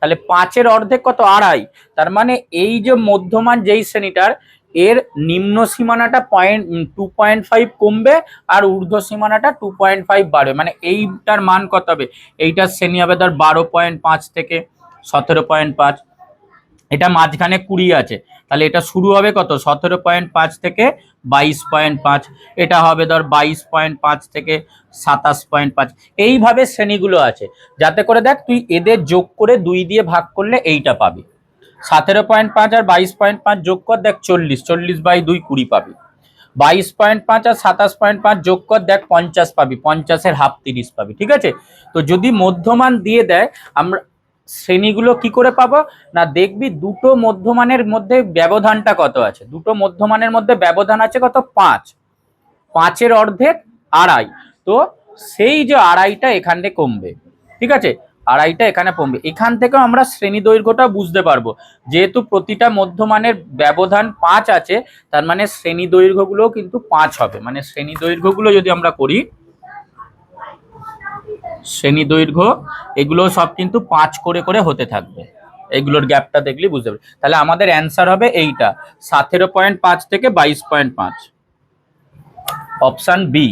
তাহলে 5-এর অর্ধেক কত, 2.5। তার মানে এই যে মধ্যমান যেই শ্রেণীটার, এর নিম্ন সীমানাটা 2.5 কমবে আর ঊর্ধ্ব সীমানাটা 2.5 বাড়বে, মানে এইটার মান কত হবে, এইটার শ্রেণী হবে ধর 12.5 থেকে 17.5। এটা মাঝখানে 20 আছে, তাহলে এটা শুরু হবে কত, 17.5 থেকে 22.5, এটা হবে ধর 22.5 থেকে 27.5, এইভাবে শ্রেণীগুলো আছে, যাতে করে দেখ তুই এদের যোগ করে 2 দিয়ে ভাগ করলে এইটা পাবি। 17.5 আর 22.5 যোগ কর, দেখ 40, 40/2 20 পাবি। 22.5 আর 27.5 যোগ কর, দেখ 50 পাবি, 50-এর হাফ 30 পাবি, ঠিক আছে। তো যদি মধ্যমান দিয়ে দেয়, আমরা শ্রেণীগুলো কি করে পাবো না, দেখবি দুটো মধ্যমানের মধ্যে ব্যবধানটা কত আছে, দুটো মধ্যমানের মধ্যে ব্যবধান আছে কত, 5, 5-এর অর্ধেক 2.5, তো সেই যে 2.5টা এখান থেকে কমবে, ঠিক আছে, 2.5টা এখানে কমবে। এখান থেকেও আমরা শ্রেণী দৈর্ঘ্যটা বুঝতে পারবো, যেহেতু প্রতিটা মধ্যমানের ব্যবধান 5 আছে, তার মানে শ্রেণী দৈর্ঘ্যগুলো কিন্তু 5 হবে। মানে শ্রেণী দৈর্ঘ্যগুলো যদি আমরা করি, শ্রেণী দৈর্ঘ্য এগুলো সব কিন্তু 5 করে করে হতে থাকবে, এগুলোর গ্যাপটা দেখলে বুঝতে পারবে। তাহলে আমাদের অ্যান্সার হবে এইটা, 17.5 থেকে 22.5, অপশান বি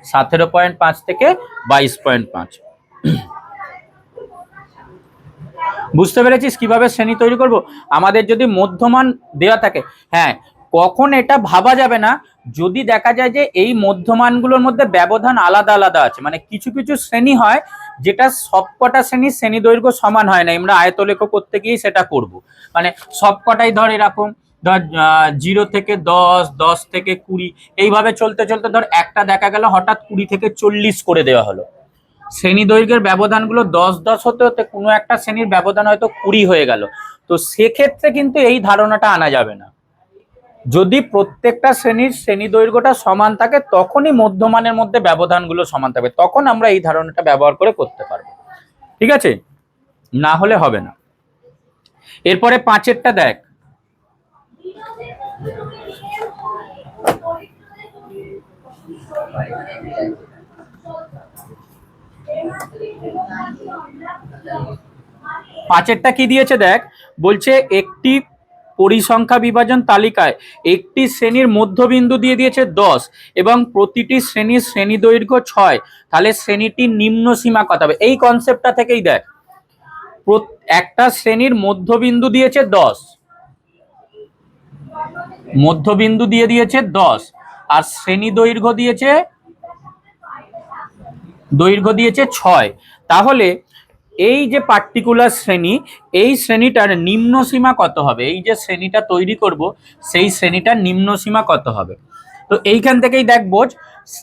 17.5 থেকে 22.5। বুঝতে পেরেছিস কিভাবে শ্রেণী তৈরি করব? আমাদের যদি মধ্যমান দেওয়া থাকে, হ্যাঁ, কখন এটা ভাবা যাবে না যদি দেখা যায় যে এই মধ্যমানগুলোর মধ্যে ব্যবধান আলাদা আলাদা আছে, মানে কিছু কিছু শ্রেণী হয় যেটা সবকটা শ্রেণীর শ্রেণী দৈর্ঘ্য সমান হয় না, আমরা আয়তলেখ করতে গিয়ে সেটা করব। মানে সবকটাই ধর এরকম, ধর 0 থেকে 10, 10 থেকে 20, এইভাবে চলতে চলতে ধর একটা দেখা গেল হঠাৎ 20 থেকে 40 করে দেওয়া হলো। শ্রেণী দৈর্ঘ্যের ব্যবধানগুলো 10 হতে হতে কোনো একটা শ্রেণীর ব্যবধান হয়তো 20 হয়ে গেল, তো সেক্ষেত্রে কিন্তু এই ধারণাটা আনা যাবে না। যদি প্রত্যেকটা শ্রেণীর শ্রেণী দৈর্ঘ্যটা সমান থাকে তখনই মধ্যমানের মধ্যে ব্যবধানগুলো সমান থাকবে, তখন আমরা এই ধারণাটা ব্যবহার করে করতে পারবো। ঠিক আছে, না হলে হবে না। এরপরে 5এরটা দেখ, পাঁচেরটা কি দিয়েছে দেখ, বলছে একটি পরিসংখ্যা বিভাজন তালিকায় একটি শ্রেণীর মধ্যবিন্দু দিয়ে দিয়েছে 10 এবং প্রতিটি শ্রেণীর শ্রেণী দৈর্ঘ্য 6, তাহলে শ্রেণীটির নিম্ন সীমা কত হবে? এই কনসেপ্টটা থেকেই দেখ, একটা শ্রেণীর মধ্যবিন্দু দিয়েছে 10, মধ্যবিন্দু দিয়ে দিয়েছে 10 আর শ্রেণী দৈর্ঘ্য দিয়েছে 6, তাহলে এই যে পার্টিকুলার শ্রেণী, এই শ্রেণীটার নিম্ন সীমা কত হবে? এই যে শ্রেণীটা তৈরি করব সেই শ্রেণীটার নিম্ন সীমা কত হবে? তো এইখান থেকেই দেখ বোঝ,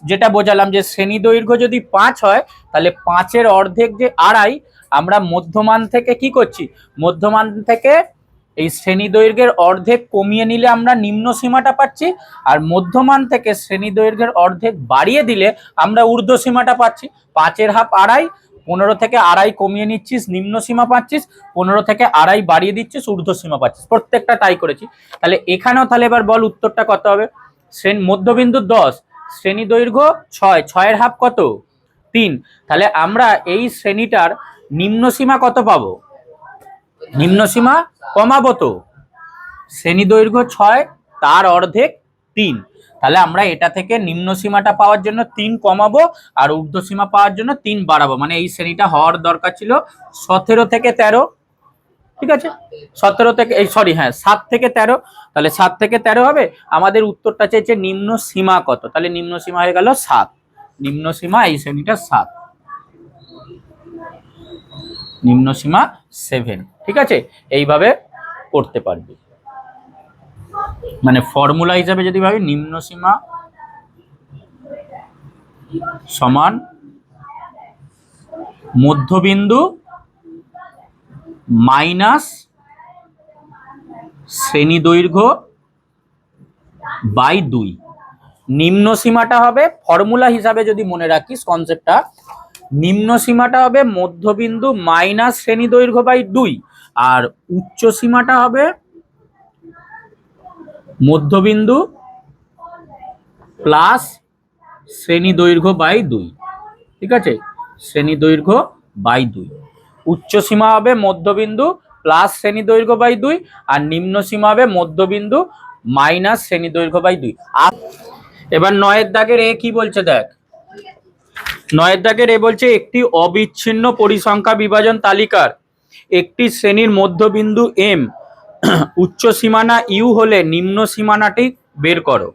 যেটা বোঝালাম যে শ্রেণী দৈর্ঘ্য যদি 5 হয় তাহলে 5-এর অর্ধেক যে 2.5, আমরা মধ্যমান থেকে কি করছি, মধ্যমান থেকে এই শ্রেণী দৈর্ঘ্যের অর্ধেক কমিয়ে নিলে আমরা নিম্ন সীমাটা পাচ্ছি, আর মধ্যমান থেকে শ্রেণী দৈর্ঘ্যের অর্ধেক বাড়িয়ে দিলে আমরা ঊর্ধ্ব সীমাটা পাচ্ছি। 5-এর হাফ 2.5, 15 থেকে 2.5 কমিয়ে নিচ্ছিস নিম্ন সীমা পাচ্ছিস, 15 থেকে 2.5 বাড়িয়ে দিচ্ছিস ঊর্ধ্ব সীমা পাচ্ছিস, প্রত্যেকটা তাই করেছি। তাহলে এখানেও তাহলে এবার বল উত্তরটা কত হবে? মধ্যবিন্দু 10, শ্রেণী দৈর্ঘ্য 6, 6-এর হাফ কত? 3, তাহলে আমরা এই শ্রেণীটার নিম্ন সীমা কত পাবো? নিম্ন সীমা কমাবো তো, শ্রেণী দৈর্ঘ্য 6 তার অর্ধেক 3, তাহলে আমরা এটা থেকে নিম্ন সীমাটা পাওয়ার জন্য 3 কমাবো আর ঊর্ধ্ব সীমা পাওয়ার জন্য 3 বাড়াবো, মানে এই শ্রেণীটা হওয়ার দরকার ছিল 17 থেকে 13। ঠিক আছে, 17 থেকে এই সরি হ্যাঁ 7 থেকে 13, তাহলে 7 থেকে 13 হবে। আমাদের উত্তরটা চাইছে নিম্ন সীমা কত, তাহলে নিম্ন সীমা হয়ে গেল 7, নিম্ন সীমা এই শ্রেণীটা 7, নিম্ন সীমা 7। ঠিক আছে, এইভাবে করতে পারবি, মানে ফর্মুলা হিসাবে যদি ভাবি নিম্ন সীমা সমান মধ্যবিন্দু মাইনাস শ্রেণী দৈর্ঘ্য বাই 2। নিম্ন সীমাটা হবে ফর্মুলা হিসাবে যদি মনে রাখিস কনসেপ্টটা, নিম্ন সীমাটা হবে মধ্যবিন্দু মাইনাস শ্রেণী দৈর্ঘ্য বাই 2, আর উচ্চ সীমাটা হবে মধ্যবিন্দু প্লাস শ্রেণী দৈর্ঘ্য বাই 2। ঠিক আছে, শ্রেণী দৈর্ঘ্য বাই 2, উচ্চ সীমা হবে মধ্যবিন্দু প্লাস শ্রেণী দৈর্ঘ্য বাই 2 আর নিম্ন সীমা হবে মধ্যবিন্দু মাইনাস শ্রেণী দৈর্ঘ্য বাই 2। এবার 9-এর দাগের এ কি বলছে দেখ, 9-এর দাগের এ বলছে একটি অবিচ্ছিন্ন পরিসংখ্যা বিভাজন তালিকার একটি শ্রেণীর মধ্যবিন্দু এম উচ্চ সীমানা ইউ হলে নিম্ন সীমানাটি বের করো।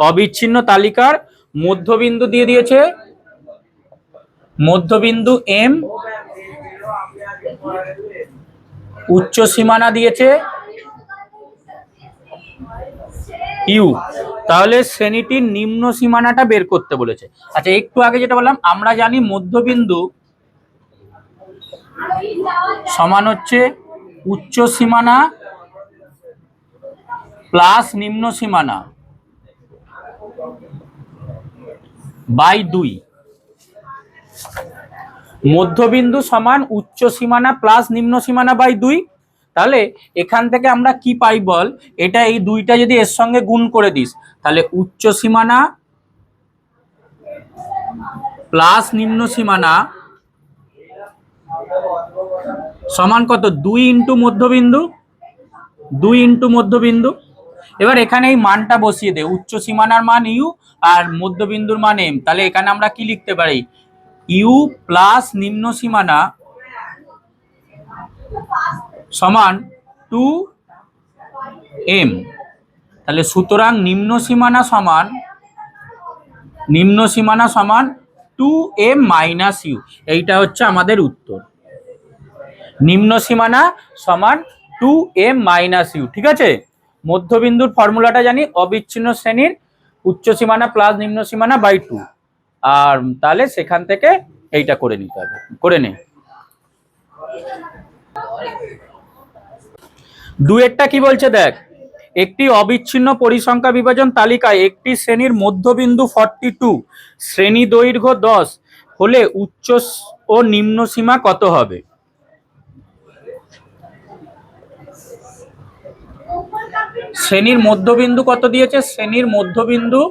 অবিচ্ছিন্ন তালিকার মধ্যবিন্দু দিয়ে দিয়েছে, মধ্যবিন্দু এম, উচ্চ সীমানা দিয়েছে ইউ, তাহলে শ্রেণীটির নিম্ন সীমানাটা বের করতে বলেছে। আচ্ছা, একটু আগে যেটা বললাম, আমরা জানি মধ্যবিন্দু সমান হচ্ছে উচ্চ সীমানা প্লাস নিম্ন সীমানা বাই 2। মধ্যবিন্দু সমান উচ্চ সীমানা প্লাস নিম্ন সীমানা বাই 2, তাহলে এখান থেকে আমরা কি পাই বল, এটা এই 2টা যদি এর সঙ্গে গুণ করে দিস তাহলে উচ্চ সীমানা প্লাস নিম্ন সীমানা সমান কত? 2 ইন্টু মধ্যবিন্দু, 2 ইন্টু মধ্যবিন্দু, এবার এখানে এই মানটা বসিয়ে দে, উচ্চ সীমানার মান ইউ আর মধ্যবিন্দুর মান এম। তাহলে এখানে আমরা কি লিখতে পারি, ইউ প্লাস নিম্ন সীমানা সমান 2m। তাহলে সুতরাং নিম্ন সীমানা সমান 2m মাইনাস ইউ। এইটা হচ্ছে আমাদের উত্তর, নিম্ন সীমানা সমান 2m মাইনাস ইউ। ঠিক আছে, মধ্যবিন্দুর ফর্মুলাটা জানি, অবিচ্ছিন্ন শ্রেণীর উচ্চ সীমানা প্লাস নিম্ন সীমানা বাই 2। আর তাহলে সেখান থেকে এইটা করে নিতে হবে, করে নে। দুয়েরটা কি বলছে দেখ, একটি অবিচ্ছিন্ন পরিসংখ্যা বিভাজন তালিকায় একটি শ্রেণীর মধ্যবিন্দু 42, শ্রেণী দৈর্ঘ্য 10 হলে উচ্চ ও নিম্ন সীমা কত হবে? শ্রেণীর মধ্যবিন্দু কত দিয়েছে, শ্রেণীর মধ্যবিন্দু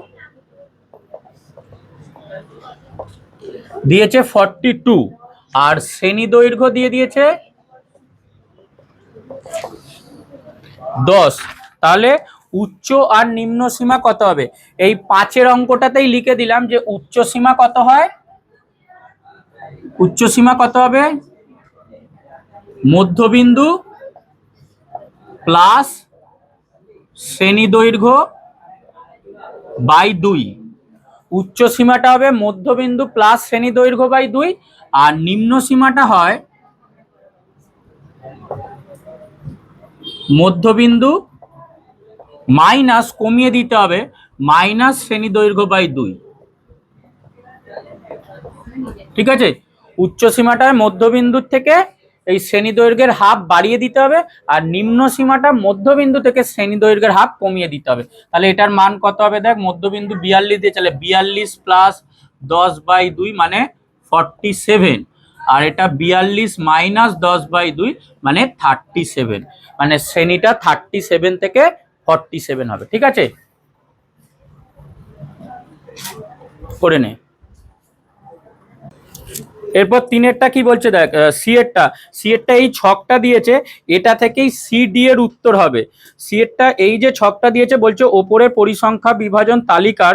দিয়েছে 42 আর শ্রেণী দৈর্ঘ্য দিয়ে দিয়েছে 10। তাহলে উচ্চ আর নিম্ন সীমা কত হবে? এই 5-এর অঙ্কটাতেই লিখে দিলাম যে উচ্চ সীমা কত হয়, উচ্চ সীমা কত হবে, মধ্যবিন্দু প্লাস শ্রেণী দৈর্ঘ্য বাই 2। উচ্চ সীমাটা হবে মধ্যবিন্দু প্লাস শ্রেণী দৈর্ঘ্য বাই 2, আর নিম্ন সীমাটা হয় মধ্যবিন্দু মাইনাস, কমিয়ে দিতে হবে, মাইনাস শ্রেণী দৈর্ঘ্য বাই 2। ঠিক আছে, উচ্চ সীমাটা মধ্যবিন্দুর থেকে এই শ্রেণী দৈর্ঘ্যের হাফ বাড়িয়ে দিতে হবে, আর নিম্ন সীমাটা মধ্যবিন্দু থেকে শ্রেণী দৈর্ঘ্যের হাফ কমিয়ে দিতে হবে। তাহলে এটার মান কত হবে দেখ, মধ্যবিন্দু 42 দিয়ে, তাহলে 42 প্লাস 10/2 মানে 47, আর এটা 42 মাইনাস 10/2 মানে 37, মানে শ্রেণীটা 37 থেকে 47 হবে। ঠিক আছে, করে নে। এরপর 3-এরটা কি বলছে দেখ, সি এরটা এই ছকটা দিয়েছে, এটা থেকেই সিডি এর উত্তর হবে। সি এরটা এই যে ছকটা দিয়েছে বলছে ওপরের পরিসংখ্যা বিভাজন তালিকার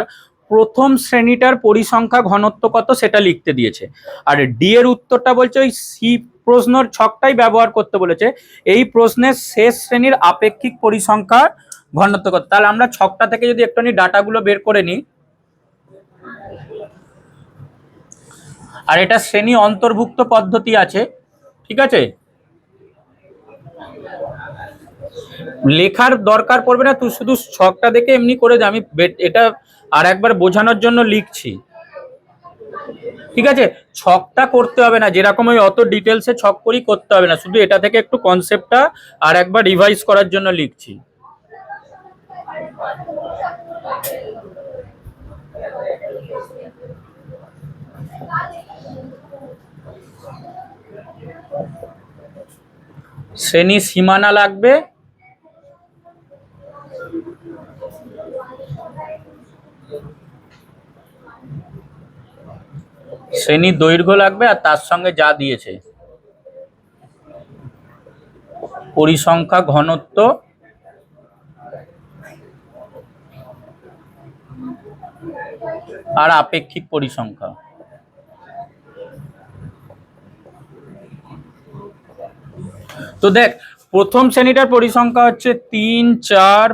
প্রথম শ্রেণীটার পরিসংখ্যা ঘনত্ব কত সেটা লিখতে দিয়েছে। আর ডি এর উত্তরটা বলছে ওই সি প্রশ্নের ছকটাই ব্যবহার করতে বলেছে, এই প্রশ্নের শেষ শ্রেণীর আপেক্ষিক পরিসংখ্যার ঘনত্ব কত। তাহলে আমরা ছকটা থেকে যদি একটুখানি ডাটাগুলো বের করে নিই, আর এটা শ্রেণী অন্তর্ভুক্ত পদ্ধতি আছে। ঠিক আছে, লেখার দরকার পড়বে না, তুই শুধু ছকটা দেখে এমনি করে দে, আমি এটা আর একবার বোঝানোর জন্য লিখছি। ঠিক আছে, ছকটা করতে হবে না, যেরকম ওই অত ডিটেলসে ছক করি করতে হবে না, শুধু এটা থেকে একটু কনসেপ্টটা আর একবার রিভাইজ করার জন্য লিখছি। শ্রেণী সীমানা লাগবে, শ্রেণী দৈর্ঘ্য লাগবে, আর তার সঙ্গে যা দিয়েছে পরিসংখ্যা ঘনত্ব আর আপেক্ষিক পরিসংখ্যা। তো দেখ, প্রথম শ্রেণীটার পরিসংখ্যা হচ্ছে 3, 4,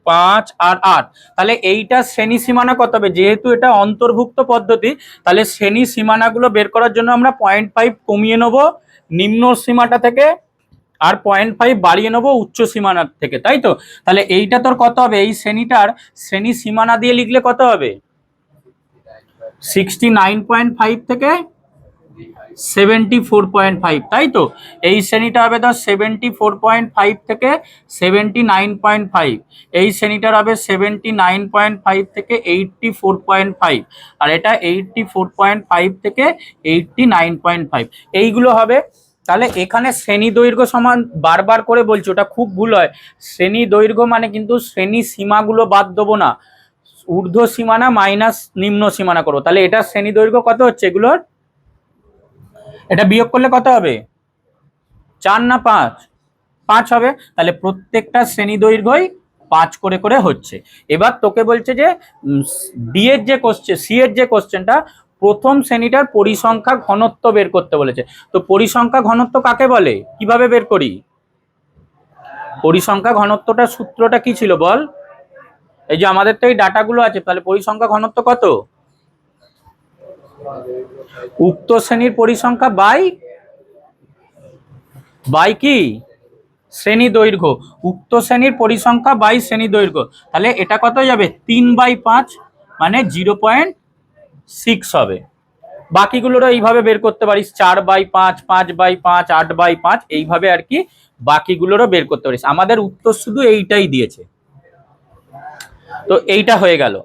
5 আর 8। তাহলে এইটা শ্রেণী সীমানা কত হবে, যেহেতু এটা অন্তর্ভুক্ত পদ্ধতি, তাহলে শ্রেণী সীমানাগুলো বের করার জন্য আমরা 0.5 কমিয়ে নেব নিম্ন সীমাটা থেকে, আর 0.5 বাড়িয়ে নেবো উচ্চ সীমানা থেকে, তাই তো। তাহলে এইটা তোর কত হবে, এই শ্রেণীটার শ্রেণী সীমানা দিয়ে লিখলে কত হবে, 69.5 থেকে 74.5, তাই তো। এই শ্রেণীটা হবে ধর 74.5 থেকে 79.5, এই শ্রেণীটার হবে 79.5 থেকে 84.5, আর এটা 84.5 থেকে 89.5, এইগুলো হবে। তাহলে এখানে শ্রেণী দৈর্ঘ্য সমান, বারবার করে বলছি ওটা খুব ভুল হয়, শ্রেণী দৈর্ঘ্য মানে কিন্তু শ্রেণী সীমাগুলো বাদ দেবো না, ঊর্ধ্ব সীমানা মাইনাস নিম্ন সীমানা করবো। তাহলে এটা শ্রেণী দৈর্ঘ্য কত হচ্ছে এগুলোর, এটা বিয়োগ করলে কত হবে, 4 না 5, 5 হবে। তাহলে প্রত্যেকটা শ্রেণী দৈর্ঘ্যই 5 করে করে হচ্ছে। এবার তোকে বলছে যে ডি এর যে কোশ্চেন, সি এর যে কোশ্চেনটা, প্রথম শ্রেণীটার পরিসংখ্যা ঘনত্ব বের করতে বলেছে। তো পরিসংখ্যা ঘনত্ব কাকে বলে, কিভাবে বের করি? পরিসংখ্যা ঘনত্বটা সূত্রটা কি ছিল বল? এই যে আমাদের তো এই ডাটাগুলো আছে, তাহলে পরিসংখ্যা ঘনত্ব কত? উক্ত শ্রেণীর পরিসংখ্যা বাই কি শ্রেণী দৈর্ঘ্য, উক্ত শ্রেণীর পরিসংখ্যা বাই শ্রেণী দৈর্ঘ্য। তাহলে এটা কত যাবে? 3/5 মানে 0.6 হবে। বাকিগুলোরও এইভাবে বের করতে পারিস, 4/5, 5/5, 8/5, এইভাবে আর কি বাকিগুলোরও বের করতে পারিস। আমাদের উত্তর শুধু এইটাই দিয়েছে, তো এইটা হয়ে গেল।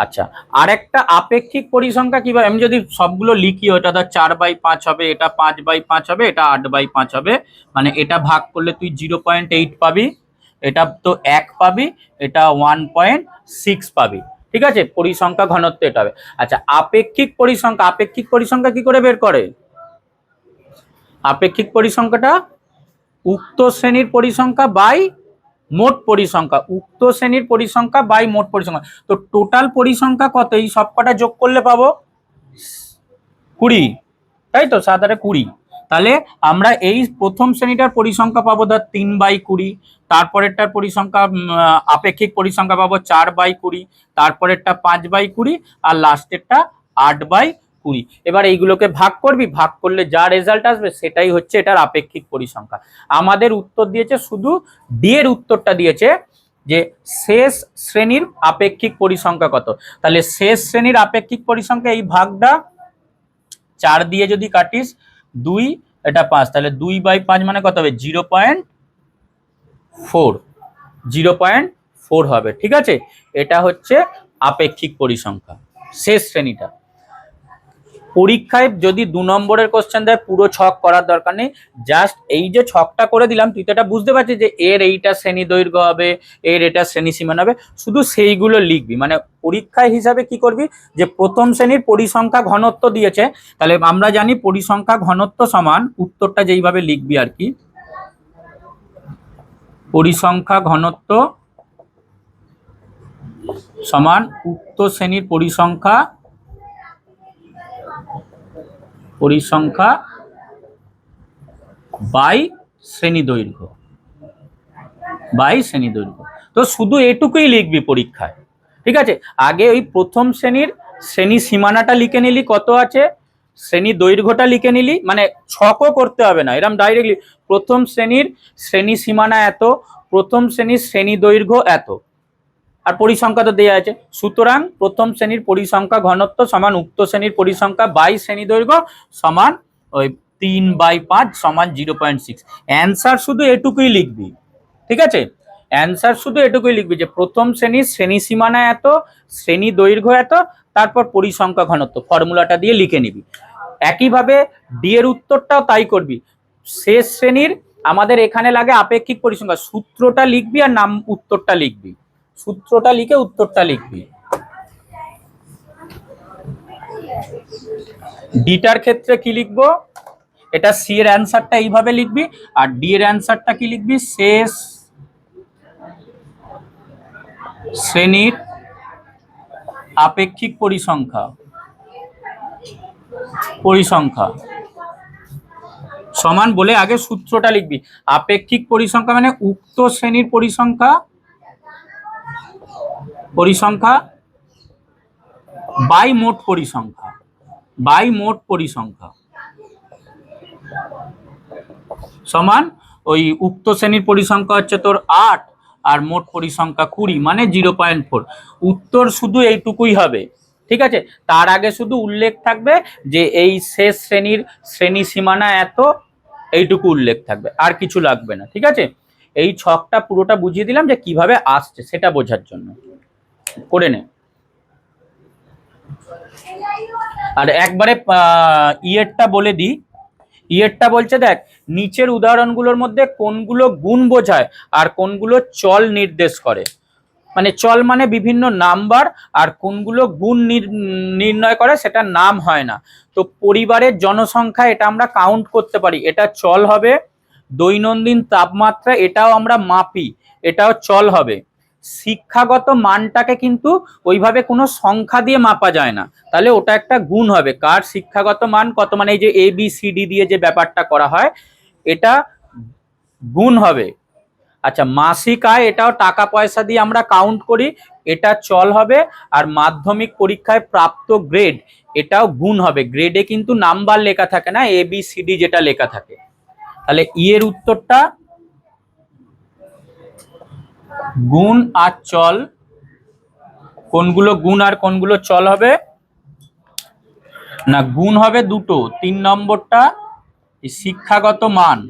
আচ্ছা, আর একটা আপেক্ষিক পরিসংখ্যা কিভাবে, আমি যদি সবগুলো লিখি, ওটা ধর 4/5 হবে, এটা 5/5 হবে, এটা 8/5 হবে, মানে এটা ভাগ করলে তুই 0.8 পাবি, এটা তো 1 পাবি, এটা 1.6 পাবি। ঠিক আছে, পরিসংখ্যা ঘনত্ব এটা হবে। আচ্ছা, আপেক্ষিক পরিসংখ্যা কি করে বের করে? আপেক্ষিক পরিসংখ্যাটা উক্ত শ্রেণীর পরিসংখ্যা বাই মোট পরিসংখ্যা, উক্ত শ্রেণীর পরিসংখ্যা বাই মোট পরিসংখ্যা। তো টোটাল পরিসংখ্যা কত, এই সবকটা যোগ করলে পাবো 20, তাই তো, 7/20। তাহলে আমরা এই প্রথম শ্রেণীটার পরিসংখ্যা পাবো ধর 3/20, তারপরেরটার পরিসংখ্যা আপেক্ষিক পরিসংখ্যা পাবো 4/20, তারপরেরটা 5/20, আর লাস্টেরটা 8/20। এবার এইগুলোকে ভাগ করবি, ভাগ করলে যা রেজাল্ট আসবে সেটাই হচ্ছে এটার আপেক্ষিক পরিসংখ্যা। আমাদের উত্তর দিয়েছে, শুধু ডি এর উত্তরটা দিয়েছে যে শেষ শ্রেণীর আপেক্ষিক পরিসংখ্যা কত। তাহলে শেষ শ্রেণীর আপেক্ষিক পরিসংখ্যা, এই ভাগটা 4 দিয়ে যদি কাটিস 2, এটা 5, তাহলে 2/5 মানে কত হবে? 0.4 হবে। ঠিক আছে, এটা হচ্ছে আপেক্ষিক পরিসংখ্যা, শেষ শ্রেণীটা। পরীক্ষায় যদি 2 নম্বরের কোশ্চেন দেয়, পুরো ছক করার দরকার নেই, জাস্ট এই যে ছকটা করে দিলাম, তুই তো এটা বুঝতে পারছিস যে এর এইটা শ্রেণী দৈর্ঘ্য হবে, এর এটা শ্রেণী সীমানা হবে, শুধু সেইগুলো লিখবি। মানে পরীক্ষায় হিসাবে কি করবি, যে প্রথম শ্রেণীর পরিসংখ্যা ঘনত্ব দিয়েছে, তাহলে আমরা জানি পরিসংখ্যা ঘনত্ব সমান, উত্তরটা যেইভাবে লিখবি আর কি, পরিসংখ্যা ঘনত্ব সমান উক্ত শ্রেণীর পরিসংখ্যা বাই শ্রেণী দৈর্ঘ্য, তো শুধু এটুকুই লিখবি পরীক্ষায়। ঠিক আছে, আগে ওই প্রথম শ্রেণীর শ্রেণী সীমানাটা লিখে নিলি কত আছে, শ্রেণী দৈর্ঘ্যটা লিখে নিলি, মানে ছকও করতে হবে না, এরকম ডাইরেক্টলি প্রথম শ্রেণীর শ্রেণী সীমানা এত, প্রথম শ্রেণীর শ্রেণী দৈর্ঘ্য এত, আর পরিসংখ্যা তো দেওয়া আছে। সুতরাং প্রথম শ্রেণীর পরিসংখ্যা ঘনত্ব সমান উক্ত শ্রেণীর পরিসংখ্যা বাই শ্রেণী দৈর্ঘ্য সমান ওই 3/5 সমান 0.6। অ্যান্সার শুধু এটুকুই লিখবি। ঠিক আছে, অ্যান্সার শুধু এটুকুই লিখবি যে প্রথম শ্রেণীর শ্রেণী সীমানা এত, শ্রেণী দৈর্ঘ্য এত, তারপর পরিসংখ্যা ঘনত্ব, ফর্মুলাটা দিয়ে লিখে নিবি। একইভাবে ডি এর উত্তরটাও তাই করবি। শেষ শ্রেণীর আমাদের এখানে লাগে আপেক্ষিক পরিসংখ্যা, সূত্রটা লিখবি আর নাম উত্তরটা লিখবি, সূত্রটা লিখে উত্তরটা লিখবি। ডিটার ক্ষেত্রে কি লিখবো, এটা সি এর অ্যান্সারটা এইভাবে লিখবি, আর ডি এর অ্যান্সারটা কি লিখবি, শেষ শ্রেণীর আপেক্ষিক পরিসংখ্যা সমান বলে আগে সূত্রটা লিখবি। আপেক্ষিক পরিসংখ্যা মানে উক্ত শ্রেণীর পরিসংখ্যা বাই মোট পরিসংখ্যা সমান ওই উক্ত শ্রেণীর পরিসংখ্যা হচ্ছে তোর 8 আর মোট পরিসংখ্যা 20 মানে 0.4। উত্তর শুধু এইটুকুই হবে। ঠিক আছে, তার আগে শুধু উল্লেখ থাকবে যে এই শেষ শ্রেণীর শ্রেণী সীমানা এত, এইটুকু উল্লেখ থাকবে, আর কিছু লাগবে না। ঠিক আছে, এই ছকটা পুরোটা বুঝিয়ে দিলাম যে কিভাবে আসছে সেটা বোঝার জন্য, করে নে। আর একবারে ইয়েরটা বলে দিই, ইয়েরটা বলছে দেখ, নিচের উদাহরণগুলোর মধ্যে কোনগুলো গুণ বোঝায় আর কোনগুলো চল নির্দেশ করে, মানে চল মানে বিভিন্ন নাম্বার, আর কোনগুলো গুণ নির্ণয় করে সেটা নাম হয় না। তো পরিবারের জনসংখ্যা, এটা আমরা কাউন্ট করতে পারি, এটা চল হবে। দৈনন্দিন তাপমাত্রা, এটাও আমরা মাপি, এটাও চল হবে। শিক্ষাগত মানটাকে কিন্তু ওইভাবে কোনো সংখ্যা দিয়ে মাপা যায় না, তাহলে ওটা একটা গুণ হবে। কার শিক্ষাগত মান কত, মানে এই যে ABCD দিয়ে যে ব্যাপারটা করা হয়, এটা গুণ হবে। আচ্ছা, মাসিক আয়, এটাও টাকা পয়সা দিয়ে আমরা কাউন্ট করি, এটা চল হবে। আর মাধ্যমিক পরীক্ষায় প্রাপ্ত গ্রেড, এটাও গুণ হবে। গ্রেডে কিন্তু নাম্বার লেখা থাকে না, ABCD যেটা লেখা থাকে। তাহলে এর উত্তরটা গুণ আর চল। কোনগুলো গুণ আর কোনগুলো চল হবে? না, গুণ হবে দুটো। 3 নম্বরটা শিক্ষাগত মান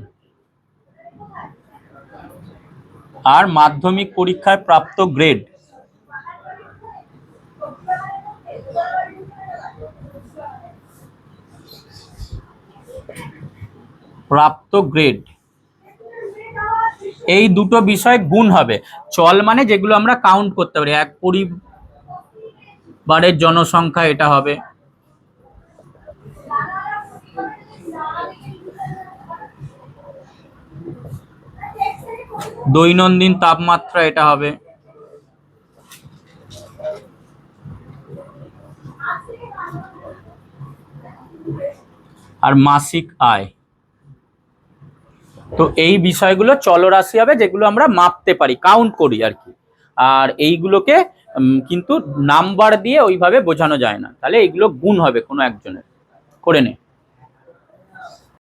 আর মাধ্যমিক পরীক্ষায় প্রাপ্ত গ্রেড। প্রাপ্ত গ্রেড, এই দুটো বিষয় গুণ হবে। চল মানে যেগুলো আমরা কাউন্ট করতে পারি, এক পরিবারের জনসংখ্যা, এটা হবে। দৈনন্দিন তাপমাত্রা, এটা হবে। আর মাসিক আয়। তো এই বিষয়গুলো চলরাশি হবে, যেগুলো আমরা মাপতে পারি, কাউন্ট করি আর কি। আর এইগুলোকে কিন্তু নাম্বার দিয়ে ওইভাবে বোঝানো যায় না, তাহলে এইগুলো গুণ হবে কোনো একজনের। করে নে।